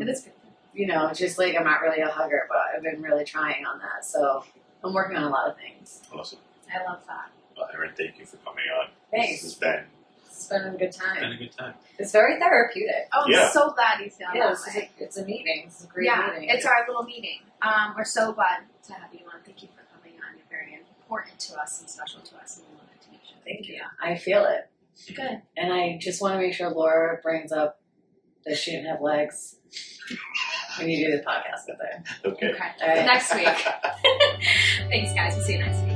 It is good.
You know, just like I'm not really a hugger, but I've been really trying on that. So I'm working on a lot of things.
Awesome.
I love that.
Well, Erin, thank you for coming on.
Thanks.
This has
It's been a good time.
been a good time.
It's very therapeutic.
Oh, I'm
Yeah.
so glad you feel
Yeah,
that way.
it's a meeting. It's a great meeting.
It's our little meeting. We're so glad to have you on. Thank you for coming on. You're very important to us and special to us, and we love it to meet you.
Thank you. I feel it.
Good.
And I just want to make sure Laura brings up that she didn't have legs when you do the podcast with her.
Okay.
Okay.
All right.
Next week. Thanks, guys. We'll see you next week.